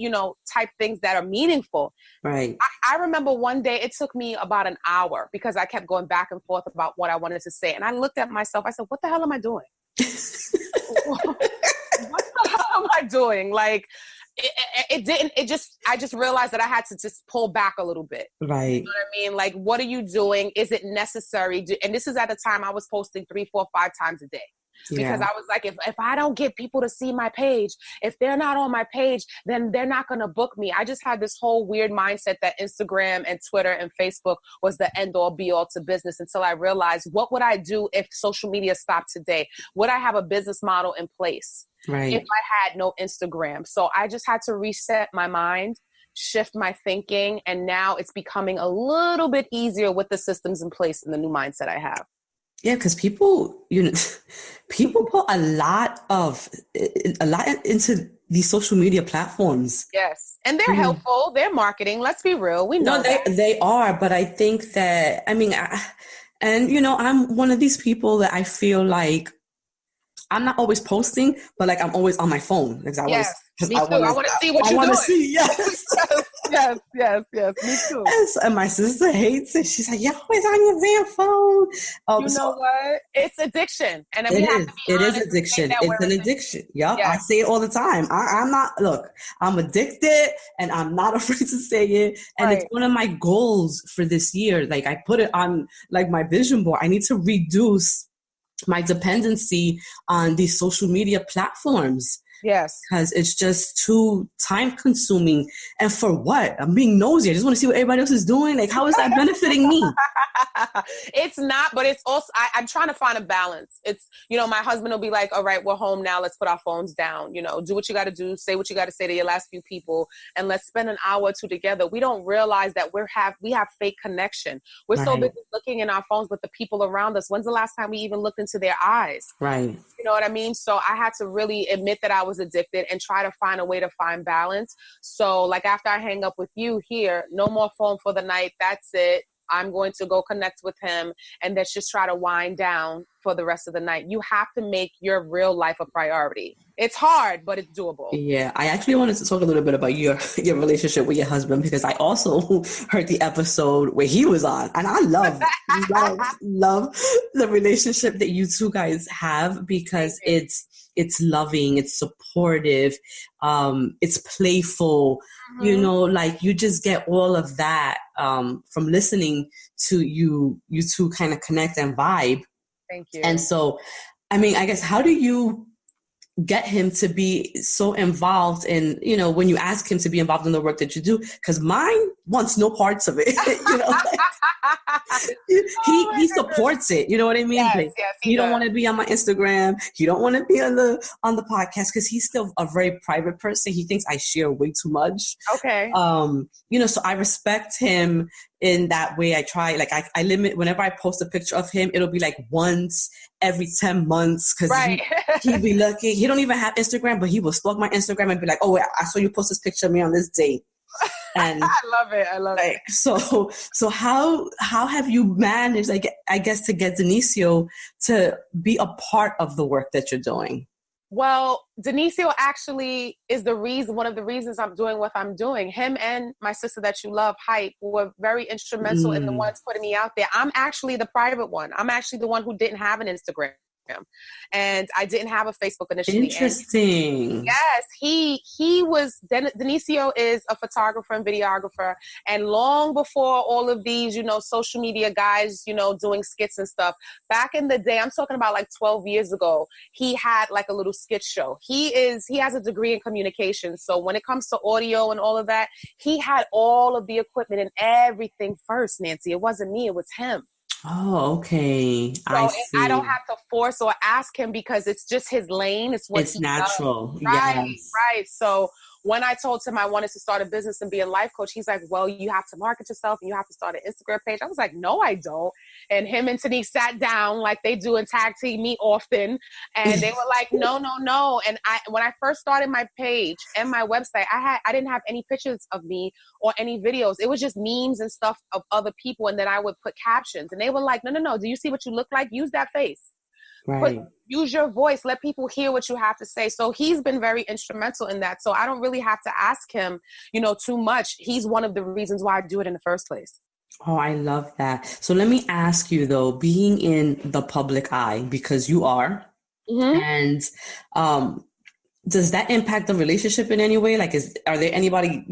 type things that are meaningful. Right. I remember one day it took me about an hour because I kept going back and forth about what I wanted to say. And I looked at myself. I said, what the hell am I doing? What the hell am I doing? Like, I just realized that I had to just pull back a little bit. Right. You know what I mean? Like, what are you doing? Is it necessary? And this is at the time I was posting 3, 4, 5 times a day. Because I was like, if I don't get people to see my page, if they're not on my page, then they're not going to book me. I just had this whole weird mindset that Instagram and Twitter and Facebook was the end all be all to business until I realized, what would I do if social media stopped today? Would I have a business model in place? Right. If I had no Instagram? So I just had to reset my mind, shift my thinking, and now it's becoming a little bit easier with the systems in place and the new mindset I have. Yeah, because people put a lot into these social media platforms. Yes, and they're helpful. They're marketing. Let's be real. We know they are, but I think that I'm one of these people that I feel like I'm not always posting, but like I'm always on my phone because Yes, me too. I want to see what I you're want to doing. see. Yes. Yes. Me too. And my sister hates it. She's like, "You're always on your damn phone." You know what? It's addiction, and then we It have is. to be It is honest and say addiction. that It's we're an addicted. addiction. Yup. I Yes, say it all the time. I'm not, look, I'm addicted and I'm not afraid to say it. And it's right. one of my goals for this year. Like I put it on like my vision board. I need to reduce my dependency on these social media platforms Yes. because it's just too time consuming. And for what? I'm being nosy. I just want to see what everybody else is doing. Like, how is that benefiting me? It's not, but it's also, I'm trying to find a balance. It's, my husband will be like, all right, we're home now. Let's put our phones down, do what you got to do, say what you got to say to your last few people, and let's spend an hour or two together. We don't realize that we have fake connection. We're so Right. busy looking in our phones, but the people around us, when's the last time we even looked into their eyes? Right. You know what I mean? So I had to really admit that I was addicted and try to find a way to find balance. So like after I hang up with you here, no more phone for the night. That's it. I'm going to go connect with him and let's just try to wind down for the rest of the night. You have to make your real life a priority. It's hard, but it's doable. Yeah, I actually wanted to talk a little bit about your relationship with your husband because I also heard the episode where he was on, and I love the relationship that you two guys have because it's loving, it's supportive, it's playful. Mm-hmm. Like you just get all of that from listening to you two kind of connect and vibe. Thank you. And so, I mean, I guess how do you get him to be so involved in, when you ask him to be involved in the work that you do, because mine wants no parts of it. He supports it. You know what I mean? Yes, Like, yes, he don't want to be on my Instagram. He don't want to be on the podcast because he's still a very private person. He thinks I share way too much. Okay. So I respect him in that way. I try, like I limit whenever I post a picture of him, it'll be like once every 10 months because right. he'd be lucky. He don't even have Instagram, but he will stalk my Instagram and be like, "Oh, I saw you post this picture of me on this date." And I love it. So how have you managed, I guess, to get Denicio to be a part of the work that you're doing? Well, Denicio actually is one of the reasons I'm doing what I'm doing. Him and my sister that you love, Hype, were very instrumental in the ones putting me out there. I'm actually the private one. I'm actually the one who didn't have an Instagram. And I didn't have a Facebook initially. Interesting. And yes, he was, Denicio is a photographer and videographer. And long before all of these, social media guys, doing skits and stuff, back in the day, I'm talking about like 12 years ago, he had like a little skit show. He has a degree in communication. So when it comes to audio and all of that, he had all of the equipment and everything first, Nancy. It wasn't me, it was him. Oh, okay. So I see. I don't have to force or ask him because it's just his lane. It's what it's he natural. does. Right, Yes. right. So when I told him I wanted to start a business and be a life coach, he's like, well, you have to market yourself and you have to start an Instagram page. I was like, no, I don't. And him and Tanique sat down like they do and tag team me often. And they were like, no. And when I first started my page and my website, I didn't have any pictures of me or any videos. It was just memes and stuff of other people. And then I would put captions and they were like, no. Do you see what you look like? Use that face. Right. Use your voice. Let people hear what you have to say. So he's been very instrumental in that. So I don't really have to ask him, too much. He's one of the reasons why I do it in the first place. Oh, I love that. So let me ask you though, being in the public eye, because you are, and does that impact the relationship in any way? Like, are there anybody,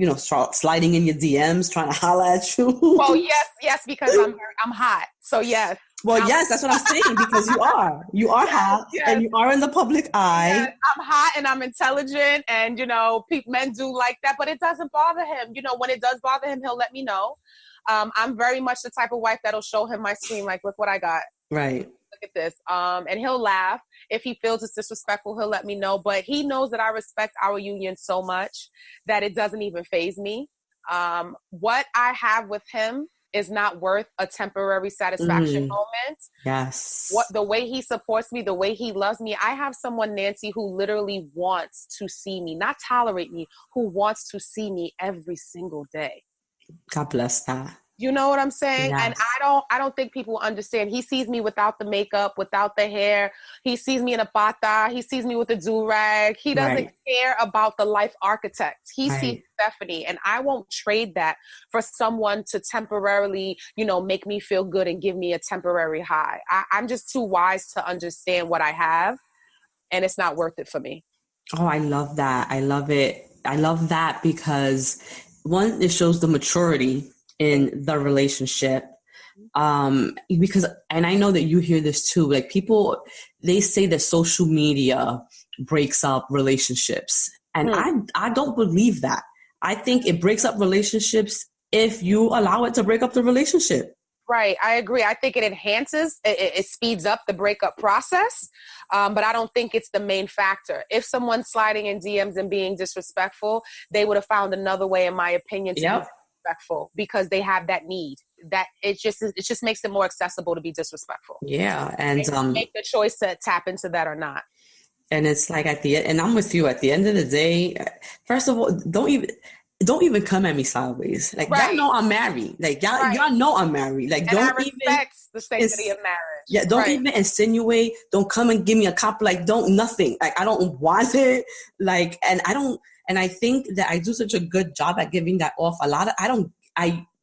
sliding in your DMs trying to holla at you? Well, yes, because I'm hot. So yes. Well, yes, that's what I'm saying, because you are yes, hot and you are in the public eye. Yes, I'm hot and I'm intelligent and, men do like that, but it doesn't bother him. When it does bother him, he'll let me know. I'm very much the type of wife that'll show him my screen, like, look what I got. Right. Look at this. And he'll laugh. If he feels it's disrespectful, he'll let me know. But he knows that I respect our union so much that it doesn't even faze me. What I have with him is not worth a temporary satisfaction moment. Yes. The way he supports me, the way he loves me. I have someone, Nancy, who literally wants to see me, not tolerate me, who wants to see me every single day. God bless that. You know what I'm saying? Yes. And I don't think people understand. He sees me without the makeup, without the hair. He sees me in a bata. He sees me with a do-rag. He doesn't care about the life architect. He sees Stefanie, and I won't trade that for someone to temporarily, make me feel good and give me a temporary high. I'm just too wise to understand what I have, and it's not worth it for me. Oh, I love that. I love it. I love that because one, it shows the maturity in the relationship. Because, and I know that you hear this too, like people, they say that social media breaks up relationships. And I don't believe that. I think it breaks up relationships if you allow it to break up the relationship. Right. I agree. I think it enhances, it speeds up the breakup process. But I don't think it's the main factor. If someone's sliding in DMs and being disrespectful, they would have found another way, in my opinion, to be disrespectful because they have that need. That it just makes it more accessible to be disrespectful. Yeah. And make the choice to tap into that or not. And it's like and I'm with you, at the end of the day, first of all, don't even come at me sideways. Like y'all know I'm married. Like y'all know I'm married. Like, and don't I respect the sanctity of marriage. Yeah, don't even insinuate. Don't come and give me a compliment. Like, don't nothing. Like, I don't want it. Like, and I don't. And I think that I do such a good job at giving that off.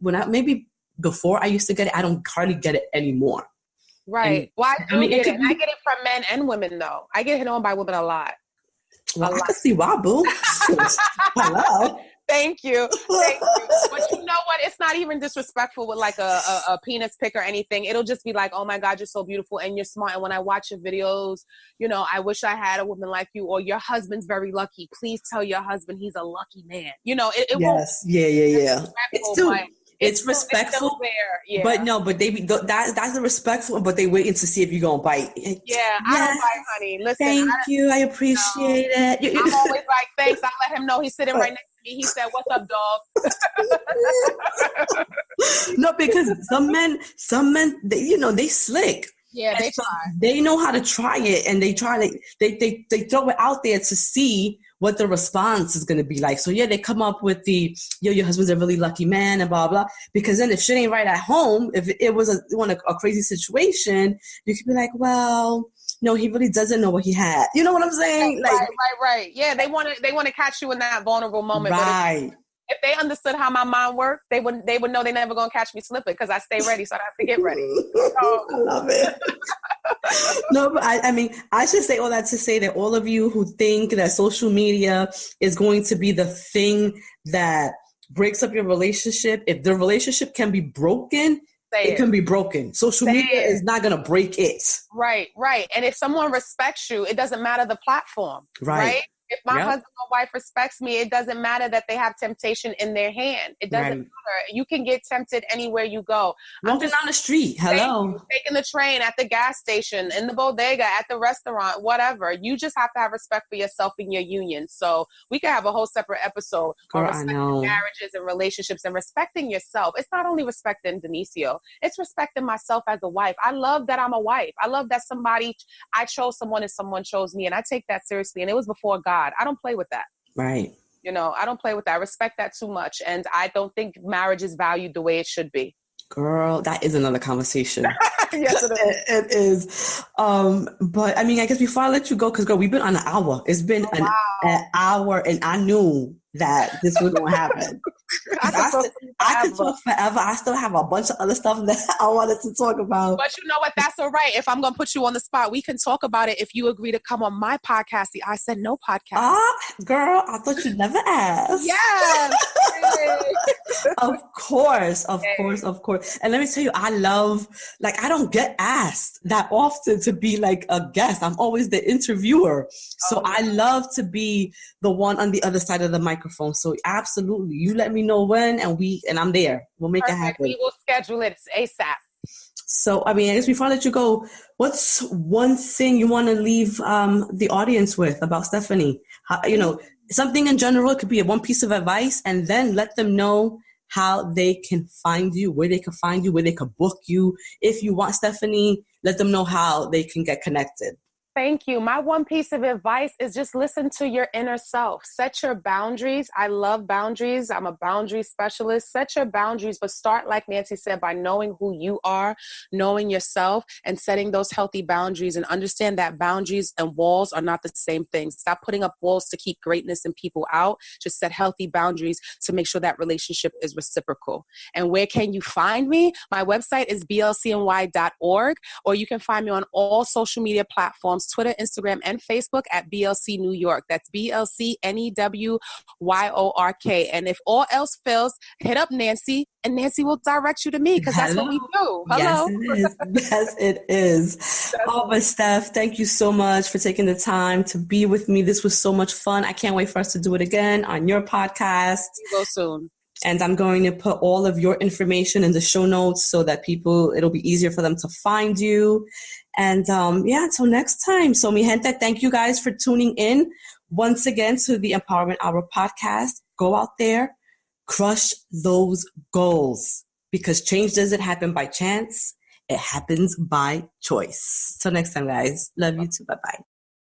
Maybe before I used to get it, I don't hardly get it anymore. Right. Well, I get it. I get it from men and women, though. I get hit on by women a lot. Well, I can see why, boo. Hello. Thank you. But you know what? It's not even disrespectful with like a penis pic or anything. It'll just be like, oh my God, you're so beautiful and you're smart. And when I watch your videos, I wish I had a woman like you, or your husband's very lucky. Please tell your husband he's a lucky man. It won't. Yeah. It's respectful, but that's the respectful, but they waiting to see if you're going to bite. Yeah, I don't bite, honey. Listen. Thank you. I appreciate it. I'm always like, thanks. I let him know he's sitting right next to me. He said, what's up, dog? No, because some men, they slick. Yeah, they try. They know how to try it, and they they throw it out there to see what the response is going to be like. So they come up with your husband's a really lucky man and blah, blah. Because then if shit ain't right at home, if it was a crazy situation, you could be like, well, no, he really doesn't know what he had. You know what I'm saying? Right. Yeah, they want to catch you in that vulnerable moment. Right. But if they understood how my mind worked, they would know they're never gonna catch me slipping because I stay ready, so I have to get ready. So. I love it. No, but I mean, I should say all that to say that all of you who think that social media is going to be the thing that breaks up your relationship, if the relationship can be broken, it can be broken. Social media is not gonna break it. Right. And if someone respects you, it doesn't matter the platform. Right? If my husband or wife respects me, it doesn't matter that they have temptation in their hand. It doesn't matter. You can get tempted anywhere you go. Walking down the street. Hello. Taking the train, at the gas station, in the bodega, at the restaurant, whatever. You just have to have respect for yourself and your union. So we could have a whole separate episode on respecting marriages and relationships and respecting yourself. It's not only respecting Denicio. It's respecting myself as a wife. I love that I'm a wife. I love that I chose someone and someone chose me. And I take that seriously. And it was before God. I don't play with that. Right. I don't play with that. I respect that too much. And I don't think marriage is valued the way it should be. Girl, that is another conversation. Yes, it is. It is. But I mean, I guess before I let you go, because girl, we've been on an hour. It's been an hour, and I knew that this was going to happen. I could talk forever. I still have a bunch of other stuff that I wanted to talk about. But you know what? That's all right. If I'm going to put you on the spot, we can talk about it if you agree to come on my podcast, the I Said No podcast. Girl, I thought you'd never ask. Yes. Of course. And let me tell you, I don't get asked that often to be like a guest. I'm always the interviewer. So I love to be the one on the other side of the microphone. So absolutely, you let me know when, and I'm there. We'll make it happen. We will schedule it ASAP. So, I mean, I guess before I let you go, what's one thing you want to leave the audience with about Stefanie? Something in general. It could be one piece of advice, and then let them know how they can find you, where they can find you, where they can book you. If you want Stefanie, let them know how they can get connected. Thank you. My one piece of advice is just listen to your inner self. Set your boundaries. I love boundaries. I'm a boundary specialist. Set your boundaries, but start, like Nancy said, by knowing who you are, knowing yourself, and setting those healthy boundaries, and understand that boundaries and walls are not the same thing. Stop putting up walls to keep greatness and people out. Just set healthy boundaries to make sure that relationship is reciprocal. And where can you find me? My website is blcny.org, or you can find me on all social media platforms, Twitter, Instagram, and Facebook at BLC New York. That's BLCNEWYORK. And if all else fails, hit up Nancy, and Nancy will direct you to me, because that's what we do. Yes, Hello. it is. Yes, it is. Oh, but Steph, thank you so much for taking the time to be with me. This was so much fun. I can't wait for us to do it again on your podcast. We'll go soon. And I'm going to put all of your information in the show notes so that it'll be easier for them to find you. And until next time. So, mi gente, thank you guys for tuning in once again to the Empowerment Hour podcast. Go out there, crush those goals, because change doesn't happen by chance. It happens by choice. Till next time, guys. Love you too. Bye-bye.